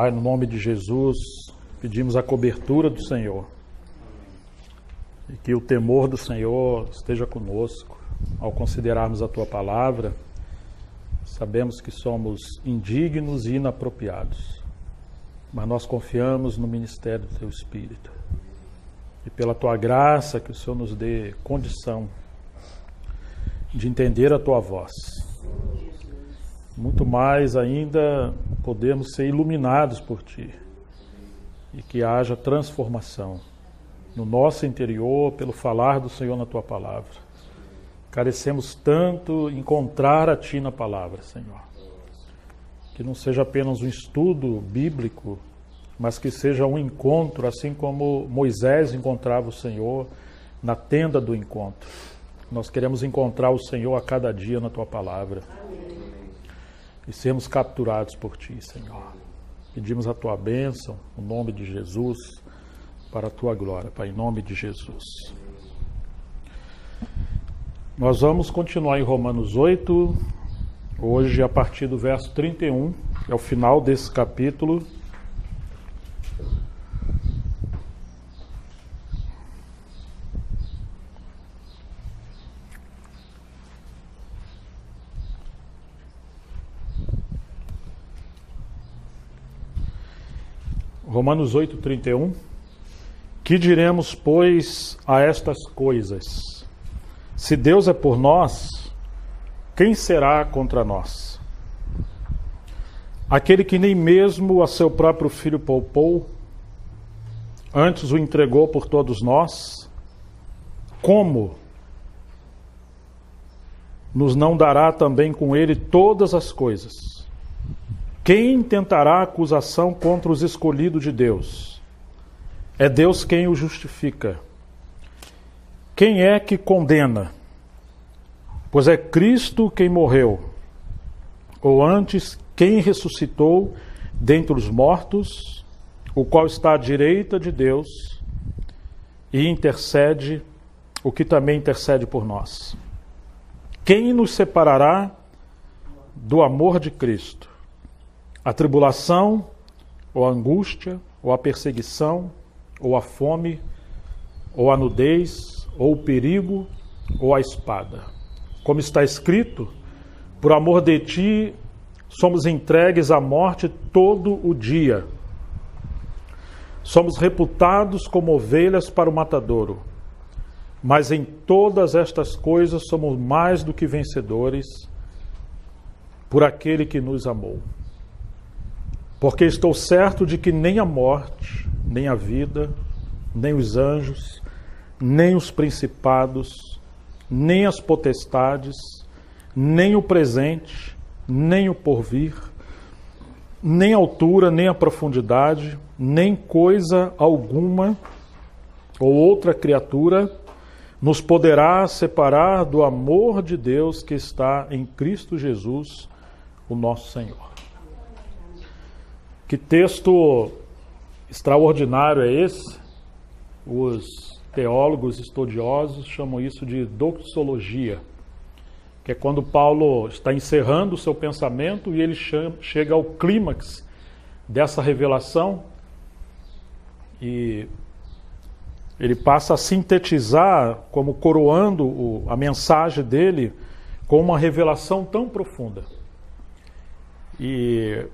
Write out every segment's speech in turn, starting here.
Pai, no nome de Jesus, pedimos a cobertura do Senhor e que o temor do Senhor esteja conosco ao considerarmos a Tua palavra. Sabemos que somos indignos e inapropriados, mas nós confiamos no ministério do Teu Espírito e pela Tua graça que o Senhor nos dê condição de entender a Tua voz. Muito mais ainda podemos ser iluminados por Ti e que haja transformação no nosso interior pelo falar do Senhor na Tua palavra. Carecemos tanto encontrar a Ti na palavra, Senhor. Que não seja apenas um estudo bíblico, mas que seja um encontro, assim como Moisés encontrava o Senhor na tenda do encontro. Nós queremos encontrar o Senhor a cada dia na Tua palavra. E sermos capturados por Ti, Senhor. Pedimos a Tua bênção, no nome de Jesus, para a Tua glória, Pai, em nome de Jesus. Nós vamos continuar em Romanos 8, hoje a partir do verso 31, é o final desse capítulo. Romanos 8, 31. Que diremos, pois, a estas coisas? Se Deus é por nós, quem será contra nós? Aquele que nem mesmo a seu próprio Filho poupou, antes o entregou por todos nós, como nos não dará também com ele todas as coisas? Quem tentará acusação contra os escolhidos de Deus? É Deus quem o justifica. Quem é que condena? Pois é Cristo quem morreu, ou antes, quem ressuscitou dentre os mortos, o qual está à direita de Deus e intercede, o que também intercede por nós. Quem nos separará do amor de Cristo? A tribulação, ou a angústia, ou a perseguição, ou a fome, ou a nudez, ou o perigo, ou a espada. Como está escrito, por amor de Ti somos entregues à morte todo o dia. Somos reputados como ovelhas para o matadouro. Mas em todas estas coisas somos mais do que vencedores por aquele que nos amou. Porque estou certo de que nem a morte, nem a vida, nem os anjos, nem os principados, nem as potestades, nem o presente, nem o porvir, nem a altura, nem a profundidade, nem coisa alguma ou outra criatura nos poderá separar do amor de Deus que está em Cristo Jesus, o nosso Senhor. Que texto extraordinário é esse? Os teólogos estudiosos chamam isso de doxologia, que é quando Paulo está encerrando o seu pensamento e ele chega ao clímax dessa revelação e ele passa a sintetizar, como coroando a mensagem dele, com uma revelação tão profunda. E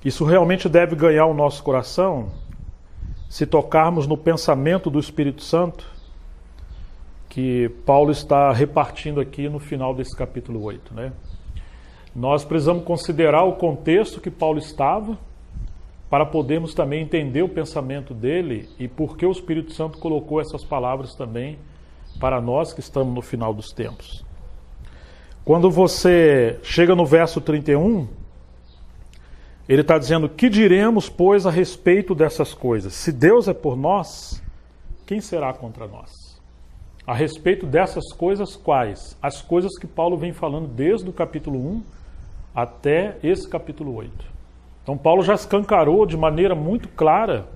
isso realmente deve ganhar o nosso coração se tocarmos no pensamento do Espírito Santo que Paulo está repartindo aqui no final desse capítulo 8, né? Nós precisamos considerar o contexto que Paulo estava para podermos também entender o pensamento dele e por que o Espírito Santo colocou essas palavras também para nós que estamos no final dos tempos. Quando você chega no verso 31, ele está dizendo: que diremos, pois, a respeito dessas coisas? Se Deus é por nós, quem será contra nós? A respeito dessas coisas, quais? As coisas que Paulo vem falando desde o capítulo 1 até esse capítulo 8. Então Paulo já escancarou de maneira muito clara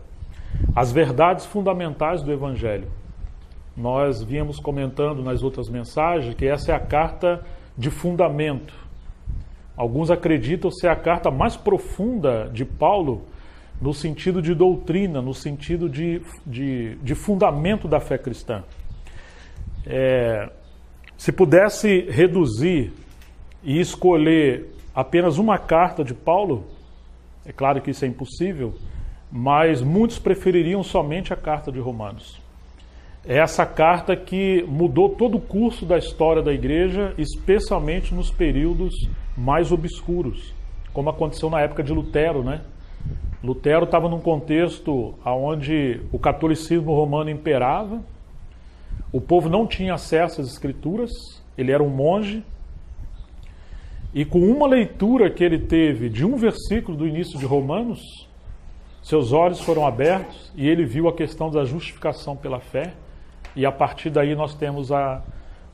as verdades fundamentais do Evangelho. Nós vínhamos comentando nas outras mensagens que essa é a carta de fundamento, Alguns acreditam ser a carta mais profunda de Paulo no sentido de doutrina, no sentido de fundamento da fé cristã. Se pudesse reduzir e escolher apenas uma carta de Paulo, é claro que isso é impossível, mas muitos prefeririam somente a carta de Romanos. É essa carta que mudou todo o curso da história da igreja, especialmente nos períodos mais obscuros, como aconteceu na época de Lutero, né? Lutero estava num contexto onde o catolicismo romano imperava, o povo não tinha acesso às escrituras, ele era um monge, e com uma leitura que ele teve de um versículo do início de Romanos, seus olhos foram abertos e ele viu a questão da justificação pela fé, e a partir daí nós temos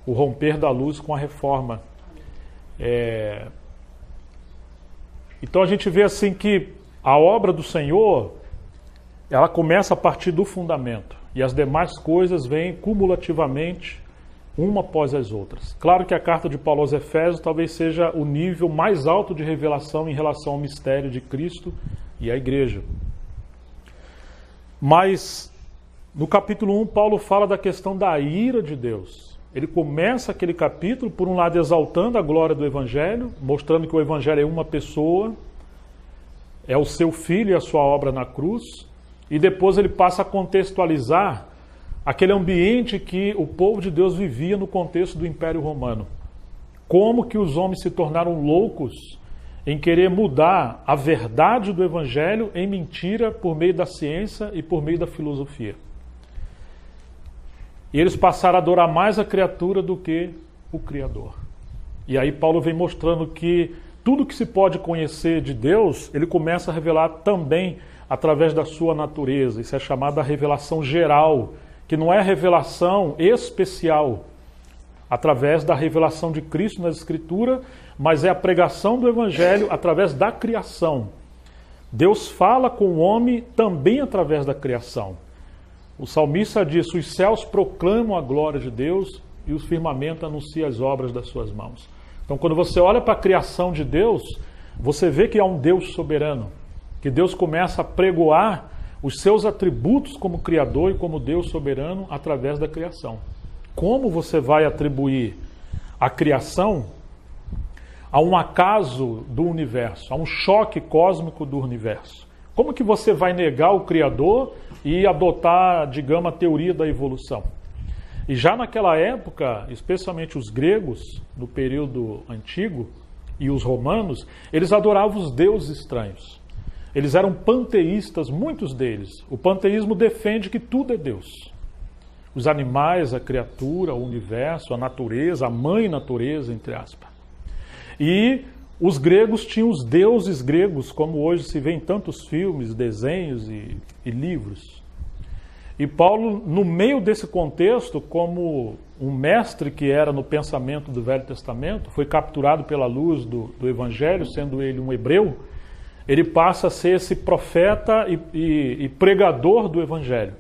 o romper da luz com a reforma. Então a gente vê assim que a obra do Senhor, ela começa a partir do fundamento, e as demais coisas vêm cumulativamente, uma após as outras. Claro que a carta de Paulo aos Efésios talvez seja o nível mais alto de revelação em relação ao mistério de Cristo e à igreja. Mas no capítulo 1, Paulo fala da questão da ira de Deus. Ele começa aquele capítulo, por um lado, exaltando a glória do Evangelho, mostrando que o Evangelho é uma pessoa, é o seu Filho e a sua obra na cruz, e depois ele passa a contextualizar aquele ambiente que o povo de Deus vivia no contexto do Império Romano. Como que os homens se tornaram loucos em querer mudar a verdade do Evangelho em mentira por meio da ciência e por meio da filosofia. E eles passaram a adorar mais a criatura do que o Criador. E aí Paulo vem mostrando que tudo que se pode conhecer de Deus, ele começa a revelar também através da sua natureza. Isso é chamado de revelação geral, que não é revelação especial, através da revelação de Cristo nas Escrituras, mas é a pregação do Evangelho através da criação. Deus fala com o homem também através da criação. O salmista diz: os céus proclamam a glória de Deus e o firmamento anuncia as obras das suas mãos. Então, quando você olha para a criação de Deus, você vê que há um Deus soberano, que Deus começa a pregoar os seus atributos como Criador e como Deus soberano através da criação. Como você vai atribuir a criação a um acaso do universo, a um choque cósmico do universo? Como que você vai negar o Criador e adotar, digamos, a teoria da evolução? E já naquela época, especialmente os gregos, no período antigo, e os romanos, eles adoravam os deuses estranhos. Eles eram panteístas, muitos deles. O panteísmo defende que tudo é Deus. Os animais, a criatura, o universo, a natureza, a mãe natureza, entre aspas. E os gregos tinham os deuses gregos, como hoje se vê em tantos filmes, desenhos e livros. E Paulo, no meio desse contexto, como um mestre que era no pensamento do Velho Testamento, foi capturado pela luz do Evangelho, sendo ele um hebreu, ele passa a ser esse profeta e pregador do Evangelho.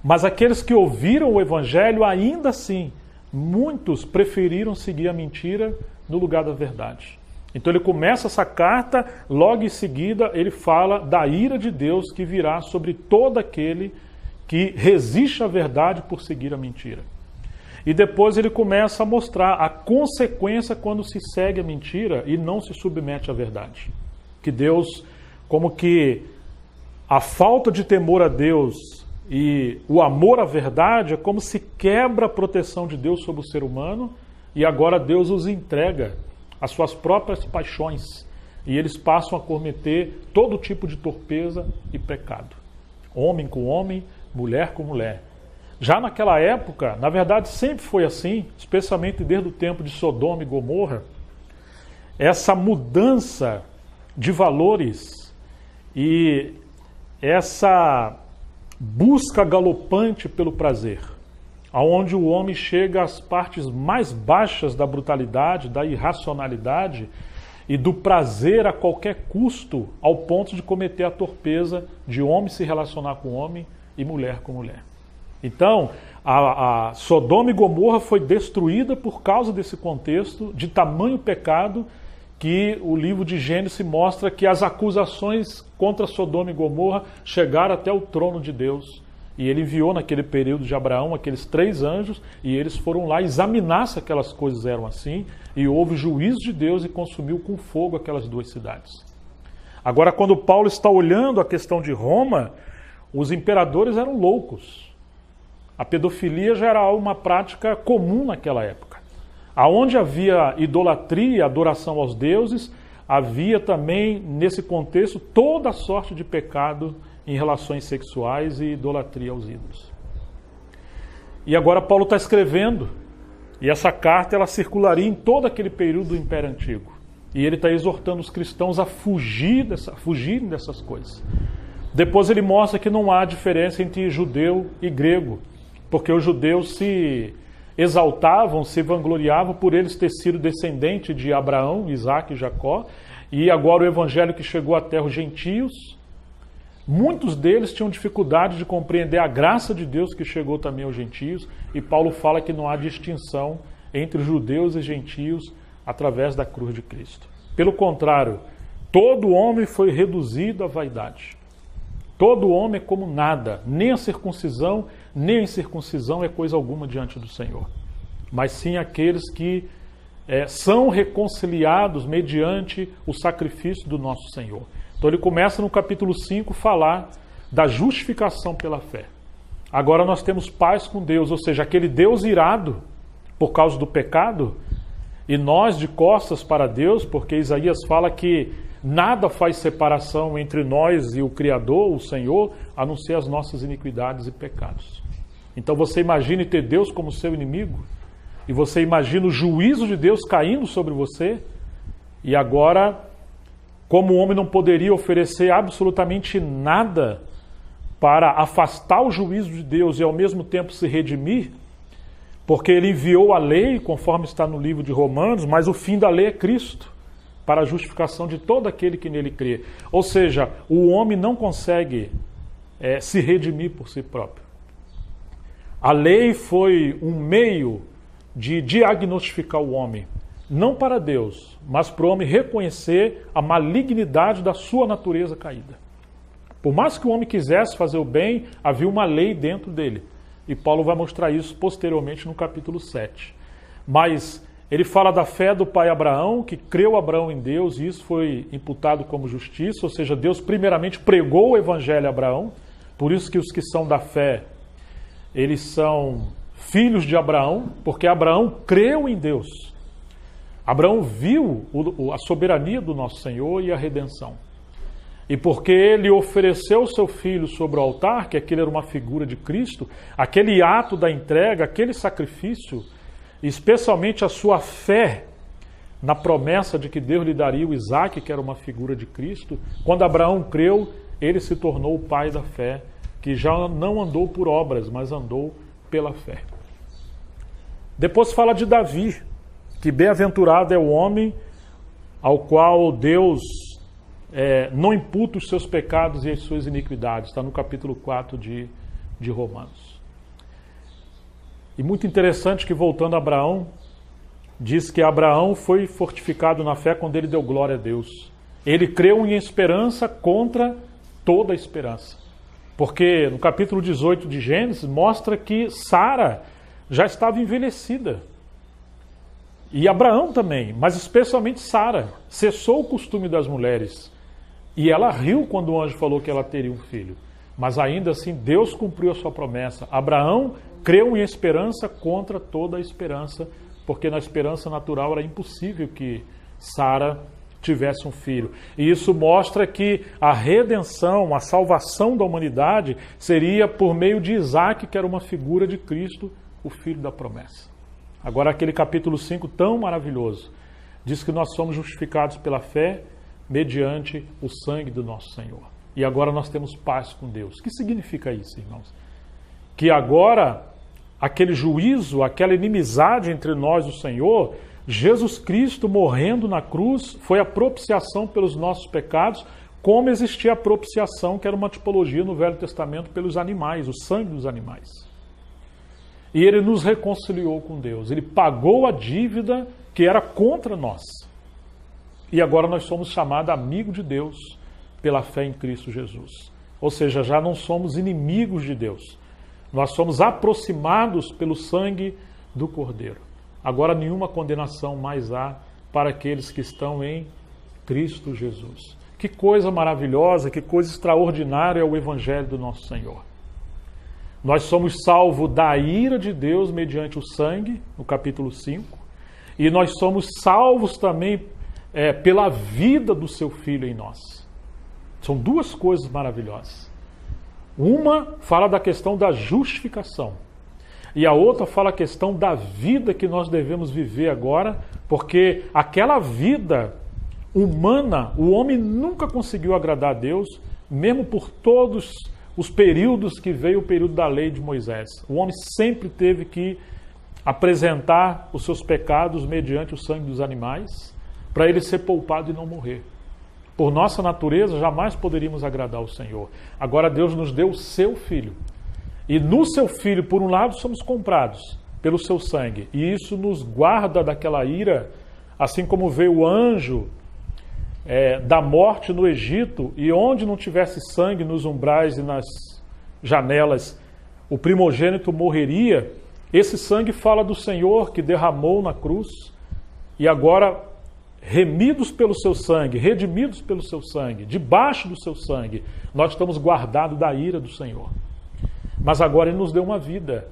Mas aqueles que ouviram o Evangelho, ainda assim, muitos preferiram seguir a mentira no lugar da verdade. Então ele começa essa carta, logo em seguida ele fala da ira de Deus que virá sobre todo aquele que resiste à verdade por seguir a mentira. E depois ele começa a mostrar a consequência quando se segue a mentira e não se submete à verdade. Que Deus, como que a falta de temor a Deus e o amor à verdade é como se quebra a proteção de Deus sobre o ser humano e agora Deus os entrega às suas próprias paixões e eles passam a cometer todo tipo de torpeza e pecado. Homem com homem, mulher com mulher. Já naquela época, na verdade sempre foi assim, especialmente desde o tempo de Sodoma e Gomorra, essa mudança de valores e essa busca galopante pelo prazer, aonde o homem chega às partes mais baixas da brutalidade, da irracionalidade e do prazer a qualquer custo, ao ponto de cometer a torpeza de homem se relacionar com homem e mulher com mulher. Então, a Sodoma e Gomorra foi destruída por causa desse contexto de tamanho pecado que o livro de Gênesis mostra que as acusações contra Sodoma e Gomorra chegaram até o trono de Deus. E ele enviou naquele período de Abraão aqueles 3 anjos, e eles foram lá examinar se aquelas coisas eram assim, e houve juízo de Deus e consumiu com fogo aquelas 2 cidades. Agora, quando Paulo está olhando a questão de Roma, os imperadores eram loucos. A pedofilia já era uma prática comum naquela época. Aonde havia idolatria, adoração aos deuses, havia também, nesse contexto, toda sorte de pecado em relações sexuais e idolatria aos ídolos. E agora Paulo está escrevendo, e essa carta ela circularia em todo aquele período do Império Antigo. E ele está exortando os cristãos a fugirem dessas coisas. Depois ele mostra que não há diferença entre judeu e grego, porque os judeus se exaltavam, se vangloriavam por eles ter sido descendente de Abraão, Isaac e Jacó, e agora o evangelho que chegou à terra, os gentios, muitos deles tinham dificuldade de compreender a graça de Deus que chegou também aos gentios, e Paulo fala que não há distinção entre judeus e gentios através da cruz de Cristo. Pelo contrário, todo homem foi reduzido à vaidade. Todo homem é como nada, nem a circuncisão, nem a incircuncisão é coisa alguma diante do Senhor. Mas sim aqueles que são reconciliados mediante o sacrifício do nosso Senhor. Então ele começa no capítulo 5 a falar da justificação pela fé. Agora nós temos paz com Deus, ou seja, aquele Deus irado por causa do pecado, e nós de costas para Deus, porque Isaías fala que nada faz separação entre nós e o Criador, o Senhor, a não ser as nossas iniquidades e pecados. Então você imagine ter Deus como seu inimigo, e você imagina o juízo de Deus caindo sobre você, e agora, como o homem não poderia oferecer absolutamente nada para afastar o juízo de Deus e ao mesmo tempo se redimir, porque ele enviou a lei, conforme está no livro de Romanos, mas o fim da lei é Cristo, para a justificação de todo aquele que nele crê. Ou seja, o homem não consegue se redimir por si próprio. A lei foi um meio de diagnosticar o homem, não para Deus, mas para o homem reconhecer a malignidade da sua natureza caída. Por mais que o homem quisesse fazer o bem, havia uma lei dentro dele. E Paulo vai mostrar isso posteriormente no capítulo 7. Mas ele fala da fé do pai Abraão, que creu Abraão em Deus, e isso foi imputado como justiça, ou seja, Deus primeiramente pregou o evangelho a Abraão, por isso que os que são da fé, eles são filhos de Abraão, porque Abraão creu em Deus. Abraão viu a soberania do nosso Senhor e a redenção. E porque ele ofereceu o seu filho sobre o altar, que aquele era uma figura de Cristo, aquele ato da entrega, aquele sacrifício, especialmente a sua fé na promessa de que Deus lhe daria o Isaac, que era uma figura de Cristo, quando Abraão creu, ele se tornou o pai da fé, que já não andou por obras, mas andou pela fé. Depois fala de Davi, que bem-aventurado é o homem ao qual Deus não imputa os seus pecados e as suas iniquidades. Está no capítulo 4 de Romanos. E muito interessante que, voltando a Abraão, diz que Abraão foi fortificado na fé quando ele deu glória a Deus. Ele creu em esperança contra toda a esperança. Porque no capítulo 18 de Gênesis mostra que Sara já estava envelhecida. E Abraão também, mas especialmente Sara, cessou o costume das mulheres. E ela riu quando o anjo falou que ela teria um filho. Mas ainda assim, Deus cumpriu a sua promessa. Abraão creu em esperança contra toda a esperança, porque na esperança natural era impossível que Sara tivesse um filho. E isso mostra que a redenção, a salvação da humanidade seria por meio de Isaac, que era uma figura de Cristo, o filho da promessa. Agora aquele capítulo 5 tão maravilhoso, diz que nós somos justificados pela fé mediante o sangue do nosso Senhor. E agora nós temos paz com Deus. O que significa isso, irmãos? Que agora aquele juízo, aquela inimizade entre nós e o Senhor, Jesus Cristo morrendo na cruz foi a propiciação pelos nossos pecados, como existia a propiciação, que era uma tipologia no Velho Testamento pelos animais, o sangue dos animais. E ele nos reconciliou com Deus. Ele pagou a dívida que era contra nós. E agora nós somos chamados amigo de Deus pela fé em Cristo Jesus. Ou seja, já não somos inimigos de Deus. Nós somos aproximados pelo sangue do Cordeiro. Agora nenhuma condenação mais há para aqueles que estão em Cristo Jesus. Que coisa maravilhosa, que coisa extraordinária é o Evangelho do nosso Senhor. Nós somos salvos da ira de Deus mediante o sangue, no capítulo 5, e nós somos salvos também pela vida do seu Filho em nós. São duas coisas maravilhosas. Uma fala da questão da justificação, e a outra fala a questão da vida que nós devemos viver agora, porque aquela vida humana, o homem nunca conseguiu agradar a Deus, mesmo por todos os períodos que veio o período da lei de Moisés. O homem sempre teve que apresentar os seus pecados mediante o sangue dos animais, para ele ser poupado e não morrer. Por nossa natureza, jamais poderíamos agradar ao Senhor. Agora Deus nos deu o seu Filho. E no seu Filho, por um lado, somos comprados pelo seu sangue. E isso nos guarda daquela ira, assim como veio o anjo da morte no Egito, e onde não tivesse sangue nos umbrais e nas janelas, o primogênito morreria. Esse sangue fala do Senhor que derramou na cruz, e agora, remidos pelo seu sangue, redimidos pelo seu sangue, debaixo do seu sangue, nós estamos guardados da ira do Senhor. Mas agora Ele nos deu uma vida,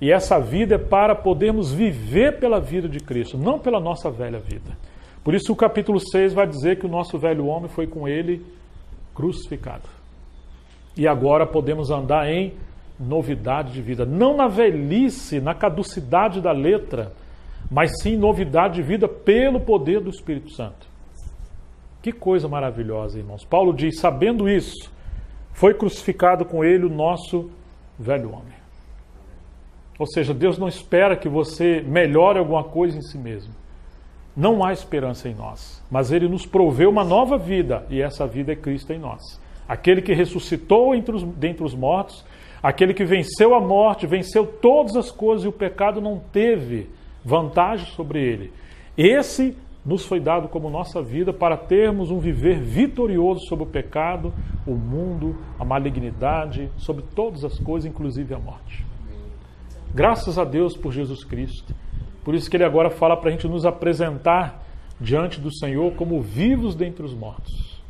e essa vida é para podermos viver pela vida de Cristo, não pela nossa velha vida. Por isso o capítulo 6 vai dizer que o nosso velho homem foi com Ele crucificado. E agora podemos andar em novidade de vida, não na velhice, na caducidade da letra, mas sim novidade de vida pelo poder do Espírito Santo. Que coisa maravilhosa, irmãos. Paulo diz, sabendo isso, foi crucificado com Ele o nosso velho homem. Ou seja, Deus não espera que você melhore alguma coisa em si mesmo. Não há esperança em nós, mas Ele nos proveu uma nova vida, e essa vida é Cristo em nós. Aquele que ressuscitou dentre os mortos, aquele que venceu a morte, venceu todas as coisas, e o pecado não teve vantagem sobre Ele. Esse nos foi dado como nossa vida para termos um viver vitorioso sobre o pecado, o mundo, a malignidade, sobre todas as coisas, inclusive a morte. Graças a Deus por Jesus Cristo. Por isso que Ele agora fala para a gente nos apresentar diante do Senhor como vivos dentre os mortos,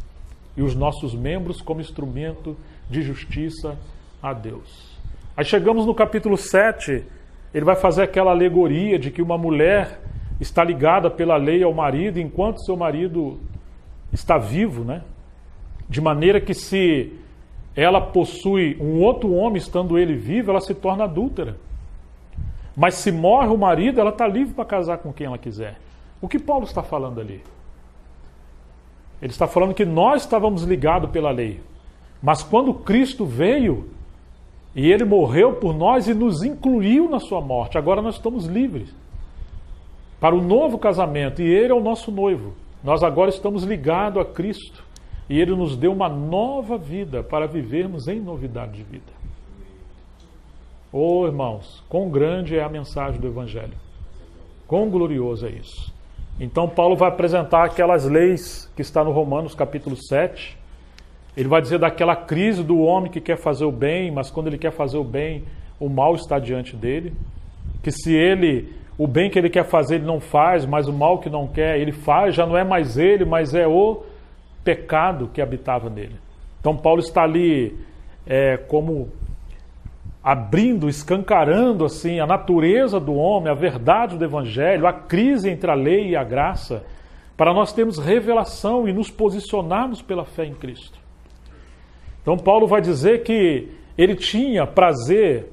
e os nossos membros como instrumento de justiça a Deus. Aí chegamos no capítulo 7, ele vai fazer aquela alegoria de que uma mulher está ligada pela lei ao marido enquanto seu marido está vivo, né? De maneira que se ela possui um outro homem estando ele vivo, ela se torna adúltera. Mas se morre o marido, ela está livre para casar com quem ela quiser. O que Paulo está falando ali? Ele está falando que nós estávamos ligados pela lei. Mas quando Cristo veio, e Ele morreu por nós e nos incluiu na sua morte, agora nós estamos livres para o novo casamento. E Ele é o nosso noivo. Nós agora estamos ligados a Cristo. E Ele nos deu uma nova vida para vivermos em novidade de vida. Oh, irmãos, quão grande é a mensagem do Evangelho. Quão glorioso é isso. Então Paulo vai apresentar aquelas leis que está no Romanos capítulo 7. Ele vai dizer daquela crise do homem que quer fazer o bem, mas quando ele quer fazer o bem, o mal está diante dele. Que se o bem que ele quer fazer, ele não faz, mas o mal que não quer, ele faz, já não é mais ele, mas é o pecado que habitava nele. Então Paulo está ali como abrindo, escancarando assim a natureza do homem, a verdade do Evangelho, a crise entre a lei e a graça, para nós termos revelação e nos posicionarmos pela fé em Cristo. Então Paulo vai dizer que ele tinha prazer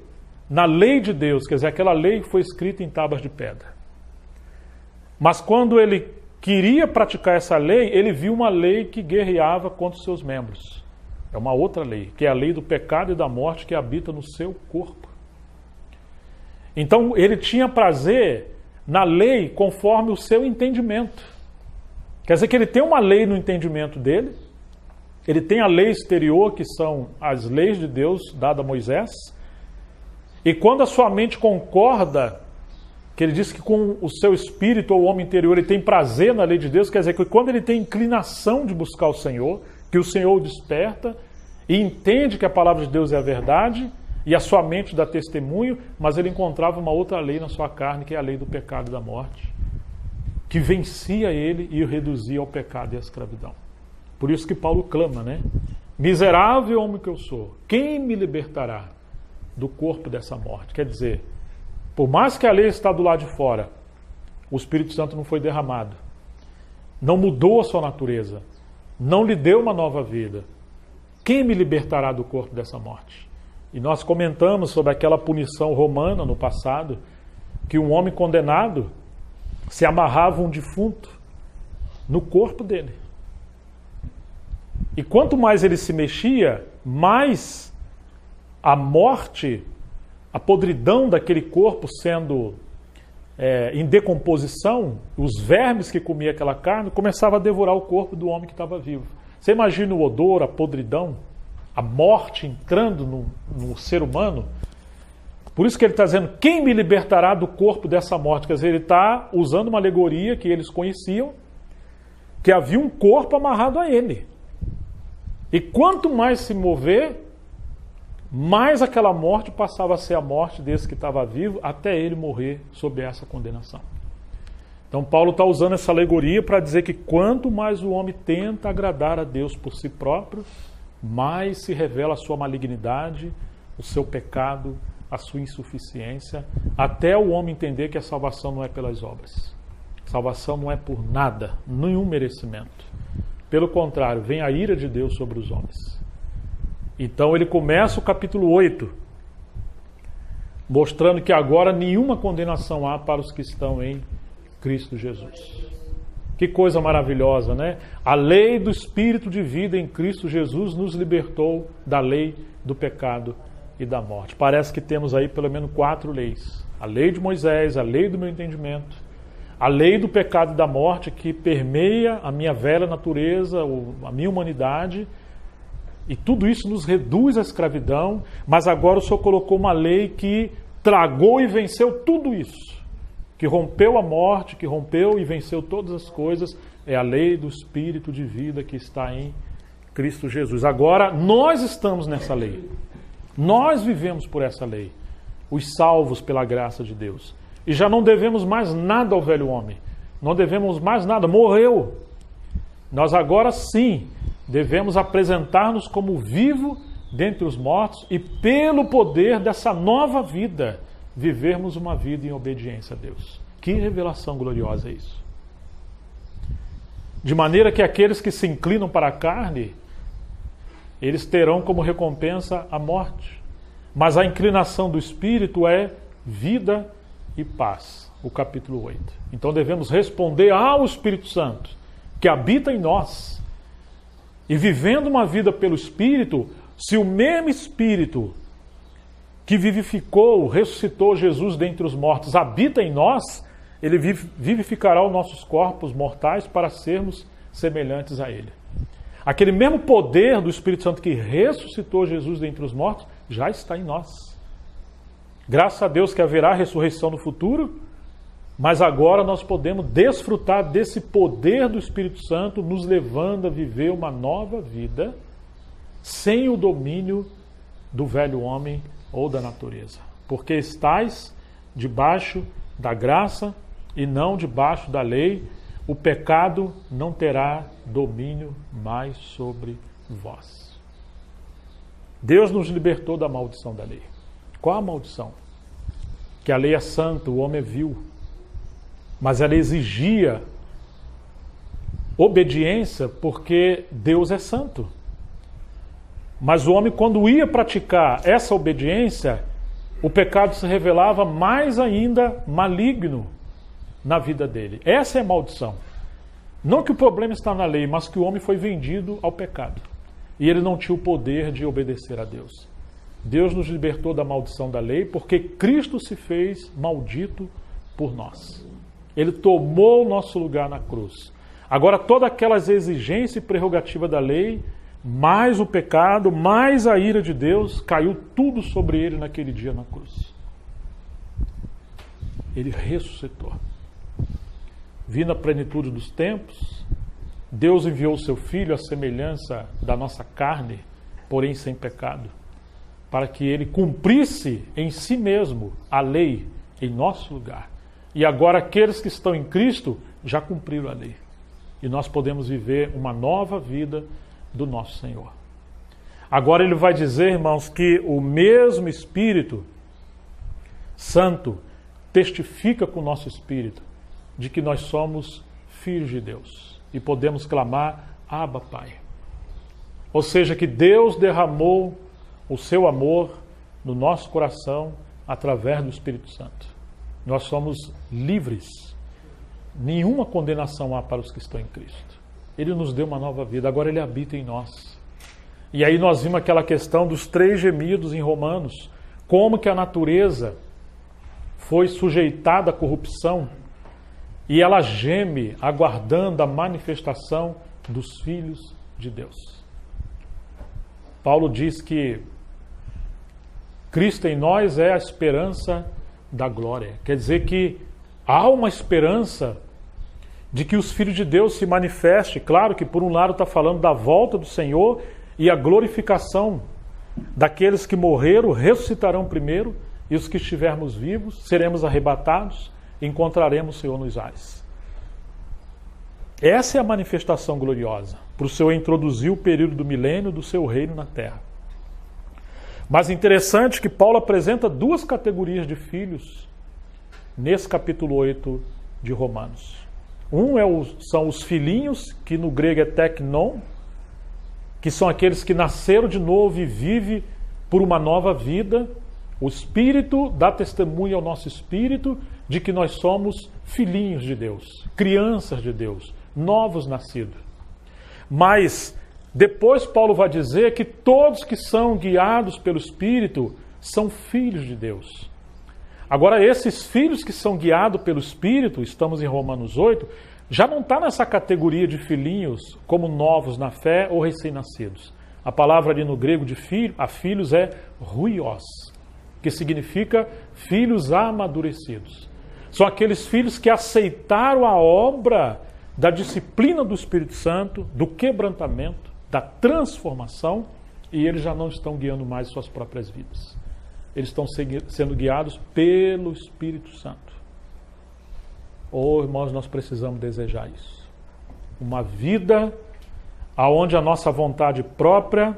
na lei de Deus, quer dizer, aquela lei que foi escrita em tábuas de pedra. Mas quando ele queria praticar essa lei, ele viu uma lei que guerreava contra os seus membros. É uma outra lei, que é a lei do pecado e da morte que habita no seu corpo. Então ele tinha prazer na lei conforme o seu entendimento. Quer dizer que ele tem uma lei no entendimento dele, ele tem a lei exterior, que são as leis de Deus dadas a Moisés, e quando a sua mente concorda que ele diz que com o seu espírito ou o homem interior ele tem prazer na lei de Deus, quer dizer que quando ele tem inclinação de buscar o Senhor, que o Senhor o desperta e entende que a palavra de Deus é a verdade e a sua mente dá testemunho, mas ele encontrava uma outra lei na sua carne, que é a lei do pecado e da morte, que vencia ele e o reduzia ao pecado e à escravidão. Por isso que Paulo clama, né? Miserável homem que eu sou, quem me libertará do corpo dessa morte? Quer dizer, por mais que a lei está do lado de fora, o Espírito Santo não foi derramado, não mudou a sua natureza, não lhe deu uma nova vida. Quem me libertará do corpo dessa morte? E nós comentamos sobre aquela punição romana no passado, que um homem condenado se amarrava um defunto no corpo dele. E quanto mais ele se mexia, mais a morte, a podridão daquele corpo sendo em decomposição, os vermes que comiam aquela carne começavam a devorar o corpo do homem que estava vivo. Você imagina o odor, a podridão, a morte entrando no ser humano? Por isso que ele está dizendo, quem me libertará do corpo dessa morte? Quer dizer, ele está usando uma alegoria que eles conheciam, que havia um corpo amarrado a ele. E quanto mais se mover, mais aquela morte passava a ser a morte desse que estava vivo, até ele morrer sob essa condenação. Então Paulo está usando essa alegoria para dizer que quanto mais o homem tenta agradar a Deus por si próprio, mais se revela a sua malignidade, o seu pecado, a sua insuficiência, até o homem entender que a salvação não é pelas obras. Salvação não é por nada, nenhum merecimento. Pelo contrário, vem a ira de Deus sobre os homens. Então ele começa o capítulo 8, mostrando que agora nenhuma condenação há para os que estão em Cristo Jesus. Que coisa maravilhosa, né? A lei do Espírito de vida em Cristo Jesus nos libertou da lei do pecado e da morte. Parece que temos aí pelo menos 4 leis. A lei de Moisés, a lei do meu entendimento, a lei do pecado e da morte que permeia a minha velha natureza, a minha humanidade, e tudo isso nos reduz à escravidão, mas agora o Senhor colocou uma lei que tragou e venceu tudo isso, que rompeu a morte, que rompeu e venceu todas as coisas, é a lei do Espírito de vida que está em Cristo Jesus. Agora nós estamos nessa lei, nós vivemos por essa lei, os salvos pela graça de Deus, e já não devemos mais nada ao velho homem, não devemos mais nada, morreu. Nós agora sim devemos apresentar-nos como vivo dentre os mortos e pelo poder dessa nova vida, vivermos uma vida em obediência a Deus. Que revelação gloriosa é isso! De maneira que aqueles que se inclinam para a carne, eles terão como recompensa a morte. Mas a inclinação do Espírito é vida e paz. O capítulo 8. Então devemos responder ao Espírito Santo, que habita em nós. E vivendo uma vida pelo Espírito, se o mesmo Espírito que vivificou, ressuscitou Jesus dentre os mortos, habita em nós, ele vivificará os nossos corpos mortais para sermos semelhantes a ele. Aquele mesmo poder do Espírito Santo que ressuscitou Jesus dentre os mortos, já está em nós. Graças a Deus que haverá ressurreição no futuro, mas agora nós podemos desfrutar desse poder do Espírito Santo, nos levando a viver uma nova vida, sem o domínio do velho homem ou da natureza. Porque estais debaixo da graça e não debaixo da lei, o pecado não terá domínio mais sobre vós. Deus nos libertou da maldição da lei. Qual a maldição? Que a lei é santa, o homem é vil. Mas ela exigia obediência porque Deus é santo. Mas o homem, quando ia praticar essa obediência, o pecado se revelava mais ainda maligno na vida dele. Essa é a maldição. Não que o problema está na lei, mas que o homem foi vendido ao pecado. E ele não tinha o poder de obedecer a Deus. Deus nos libertou da maldição da lei porque Cristo se fez maldito por nós. Ele tomou o nosso lugar na cruz. Agora, todas aquelas exigências e prerrogativas da lei, mais o pecado, mais a ira de Deus, caiu tudo sobre ele naquele dia na cruz. Ele ressuscitou. Vindo a plenitude dos tempos, Deus enviou o seu Filho à semelhança da nossa carne, porém sem pecado, para que ele cumprisse em si mesmo a lei em nosso lugar. E agora aqueles que estão em Cristo já cumpriram a lei. E nós podemos viver uma nova vida do nosso Senhor. Agora ele vai dizer, irmãos, que o mesmo Espírito Santo testifica com o nosso espírito de que nós somos filhos de Deus e podemos clamar, Abba, Pai. Ou seja, que Deus derramou o seu amor no nosso coração através do Espírito Santo. Nós somos livres. Nenhuma condenação há para os que estão em Cristo. Ele nos deu uma nova vida, agora Ele habita em nós. E aí nós vimos aquela questão dos 3 gemidos em Romanos, como que a natureza foi sujeitada à corrupção e ela geme aguardando a manifestação dos filhos de Deus. Paulo diz que Cristo em nós é a esperança da glória. Quer dizer que há uma esperança de que os filhos de Deus se manifestem. Claro que por um lado está falando da volta do Senhor e a glorificação daqueles que morreram, ressuscitarão primeiro, e os que estivermos vivos seremos arrebatados e encontraremos o Senhor nos ares. Essa é a manifestação gloriosa, para o Senhor introduzir o período do milênio do seu reino na terra. Mas interessante que Paulo apresenta 2 categorias de filhos nesse capítulo 8 de Romanos. São os filhinhos, que no grego é teknon, que são aqueles que nasceram de novo e vivem por uma nova vida. O Espírito dá testemunho ao nosso espírito de que nós somos filhinhos de Deus, crianças de Deus, novos nascidos. Mas depois Paulo vai dizer que todos que são guiados pelo Espírito são filhos de Deus. Agora, esses filhos que são guiados pelo Espírito, estamos em Romanos 8, já não está nessa categoria de filhinhos como novos na fé ou recém-nascidos. A palavra ali no grego de filho, a filhos é ruios, que significa filhos amadurecidos. São aqueles filhos que aceitaram a obra da disciplina do Espírito Santo, do quebrantamento, da transformação, e eles já não estão guiando mais suas próprias vidas. Eles estão sendo guiados pelo Espírito Santo. Oh, irmãos, nós precisamos desejar isso. Uma vida onde a nossa vontade própria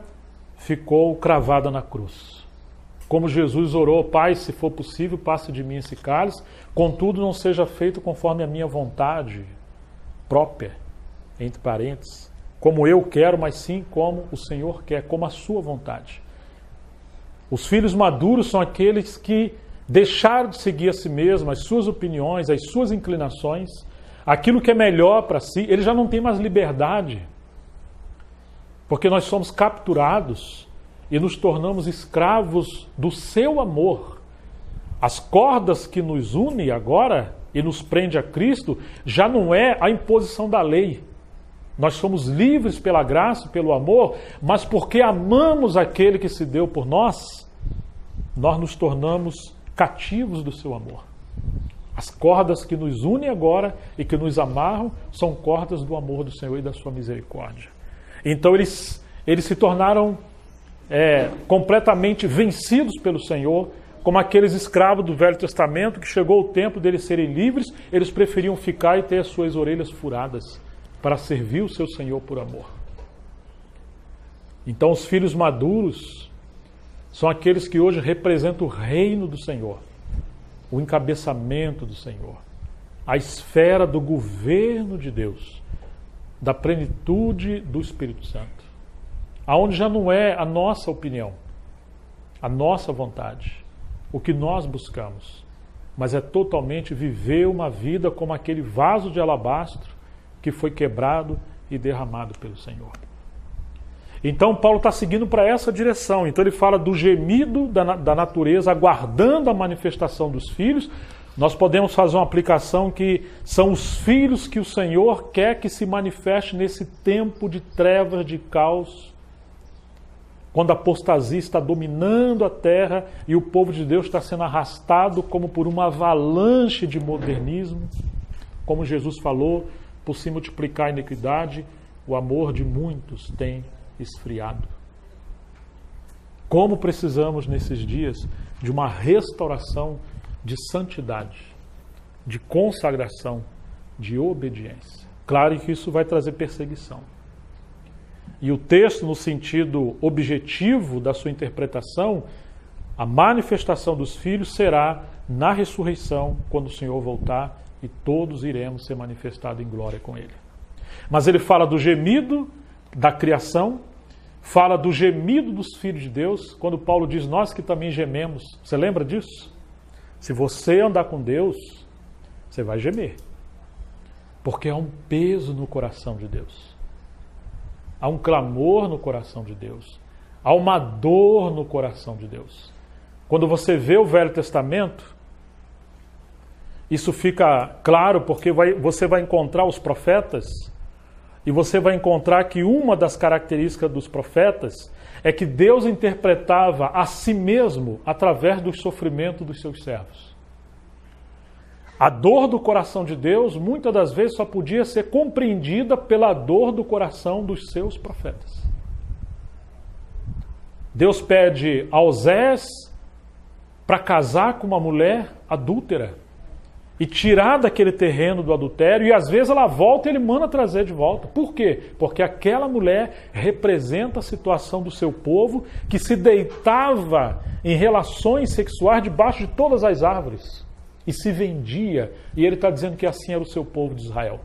ficou cravada na cruz. Como Jesus orou, Pai, se for possível, passe de mim esse cálice, contudo não seja feito conforme a minha vontade própria, entre parênteses, como eu quero, mas sim como o Senhor quer, como a sua vontade. Os filhos maduros são aqueles que deixaram de seguir a si mesmos, as suas opiniões, as suas inclinações, aquilo que é melhor para si. Ele já não tem mais liberdade, porque nós somos capturados e nos tornamos escravos do seu amor. As cordas que nos unem agora e nos prende a Cristo já não é a imposição da lei. Nós somos livres pela graça, pelo amor, mas porque amamos aquele que se deu por nós, nós nos tornamos cativos do seu amor. As cordas que nos unem agora e que nos amarram são cordas do amor do Senhor e da sua misericórdia. Então eles se tornaram completamente vencidos pelo Senhor, como aqueles escravos do Velho Testamento que chegou o tempo deles serem livres, eles preferiam ficar e ter as suas orelhas furadas para servir o seu Senhor por amor. Então os filhos maduros são aqueles que hoje representam o reino do Senhor, o encabeçamento do Senhor, a esfera do governo de Deus, da plenitude do Espírito Santo, aonde já não é a nossa opinião, a nossa vontade, o que nós buscamos, mas é totalmente viver uma vida como aquele vaso de alabastro que foi quebrado e derramado pelo Senhor. Então Paulo está seguindo para essa direção. Então ele fala do gemido da natureza, aguardando a manifestação dos filhos. Nós podemos fazer uma aplicação que são os filhos que o Senhor quer que se manifeste nesse tempo de trevas, de caos, quando a apostasia está dominando a terra e o povo de Deus está sendo arrastado como por uma avalanche de modernismo, como Jesus falou, por se multiplicar a iniquidade, o amor de muitos tem esfriado. Como precisamos nesses dias de uma restauração de santidade, de consagração, de obediência. Claro que isso vai trazer perseguição. E o texto, no sentido objetivo da sua interpretação, a manifestação dos filhos será na ressurreição, quando o Senhor voltar, e todos iremos ser manifestados em glória com Ele. Mas ele fala do gemido da criação, fala do gemido dos filhos de Deus, quando Paulo diz, nós que também gememos. Você lembra disso? Se você andar com Deus, você vai gemer. Porque há um peso no coração de Deus. Há um clamor no coração de Deus. Há uma dor no coração de Deus. Quando você vê o Velho Testamento, isso fica claro porque você vai encontrar os profetas e você vai encontrar que uma das características dos profetas é que Deus interpretava a si mesmo através do sofrimento dos seus servos. A dor do coração de Deus, muitas das vezes, só podia ser compreendida pela dor do coração dos seus profetas. Deus pede a Osés para casar com uma mulher adúltera e tirar daquele terreno do adultério, e às vezes ela volta e ele manda trazer de volta. Por quê? Porque aquela mulher representa a situação do seu povo que se deitava em relações sexuais debaixo de todas as árvores e se vendia, e ele está dizendo que assim era o seu povo de Israel.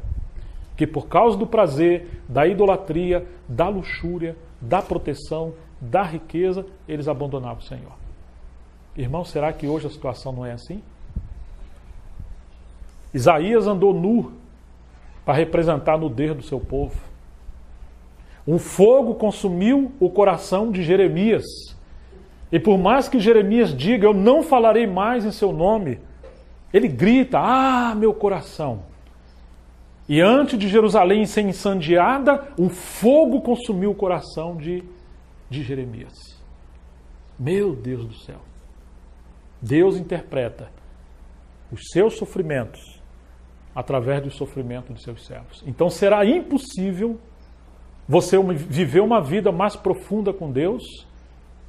Que por causa do prazer, da idolatria, da luxúria, da proteção, da riqueza, eles abandonavam o Senhor. Irmão, será que hoje a situação não é assim? Isaías andou nu para representar a nudez do seu povo. Um fogo consumiu o coração de Jeremias. E por mais que Jeremias diga, eu não falarei mais em seu nome, ele grita, meu coração. E antes de Jerusalém ser incendiada, um fogo consumiu o coração de Jeremias. Meu Deus do céu. Deus interpreta os seus sofrimentos através do sofrimento de seus servos. Então será impossível você viver uma vida mais profunda com Deus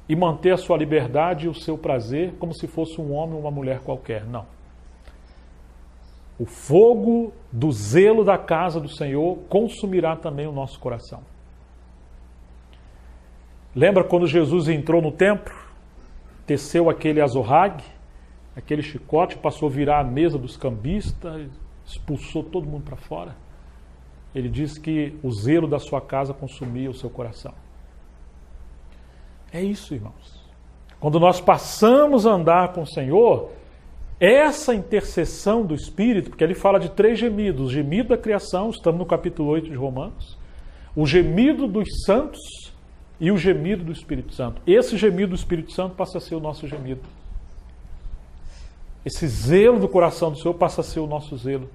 e manter a sua liberdade e o seu prazer como se fosse um homem ou uma mulher qualquer. Não. O fogo do zelo da casa do Senhor consumirá também o nosso coração. Lembra quando Jesus entrou no templo, teceu aquele azorrague, aquele chicote, passou a virar a mesa dos cambistas, expulsou todo mundo para fora? Ele diz que o zelo da sua casa consumia o seu coração. É isso, irmãos. Quando nós passamos a andar com o Senhor, essa intercessão do Espírito, porque ele fala de 3 gemidos, o gemido da criação, estamos no capítulo 8 de Romanos, o gemido dos santos e o gemido do Espírito Santo. Esse gemido do Espírito Santo passa a ser o nosso gemido. Esse zelo do coração do Senhor passa a ser o nosso zelo.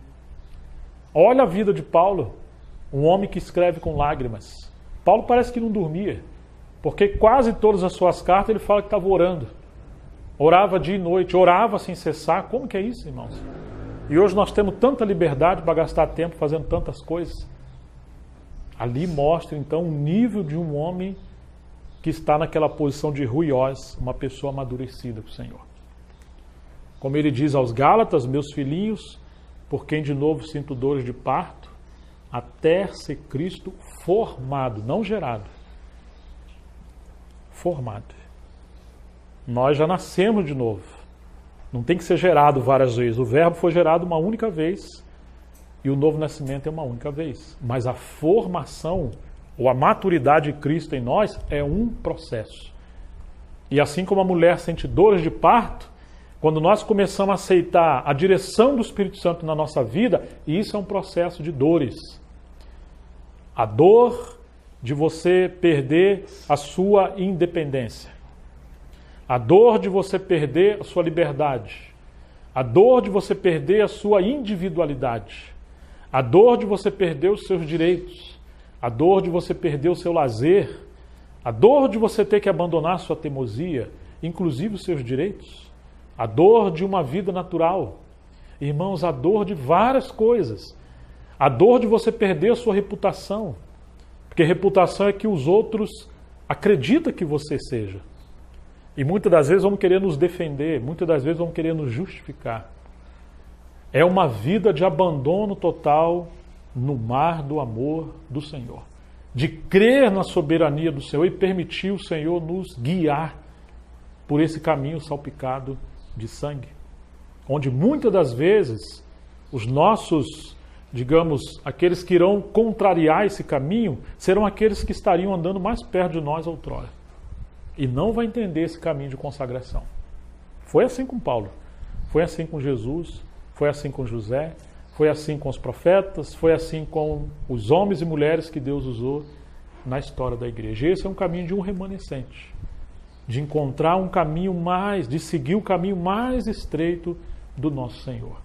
Olha a vida de Paulo, um homem que escreve com lágrimas. Paulo parece que não dormia, porque quase todas as suas cartas ele fala que estava orando. Orava dia e noite, orava sem cessar. Como que é isso, irmãos? E hoje nós temos tanta liberdade para gastar tempo fazendo tantas coisas. Ali mostra então o nível de um homem que está naquela posição de ruiós, uma pessoa amadurecida com o Senhor. Como ele diz aos Gálatas, meus filhinhos, por quem de novo sinto dores de parto, até ser Cristo formado, não gerado. Formado. Nós já nascemos de novo. Não tem que ser gerado várias vezes. O verbo foi gerado uma única vez e o novo nascimento é uma única vez. Mas a formação ou a maturidade de Cristo em nós é um processo. E assim como a mulher sente dores de parto, quando nós começamos a aceitar a direção do Espírito Santo na nossa vida, isso é um processo de dores. A dor de você perder a sua independência. A dor de você perder a sua liberdade. A dor de você perder a sua individualidade. A dor de você perder os seus direitos. A dor de você perder o seu lazer. A dor de você ter que abandonar sua teimosia, inclusive os seus direitos. A dor de uma vida natural. Irmãos, a dor de várias coisas. A dor de você perder a sua reputação. Porque reputação é que os outros acreditam que você seja. E muitas das vezes vão querer nos defender, muitas das vezes vão querer nos justificar. É uma vida de abandono total no mar do amor do Senhor. De crer na soberania do Senhor e permitir o Senhor nos guiar por esse caminho salpicado de sangue. Onde muitas das vezes os nossos, digamos, aqueles que irão contrariar esse caminho, serão aqueles que estariam andando mais perto de nós outrora. E não vai entender esse caminho de consagração. Foi assim com Paulo, foi assim com Jesus, foi assim com José, foi assim com os profetas, foi assim com os homens e mulheres que Deus usou na história da igreja. Esse é um caminho de um remanescente, de encontrar um caminho mais, de seguir o caminho mais estreito do nosso Senhor.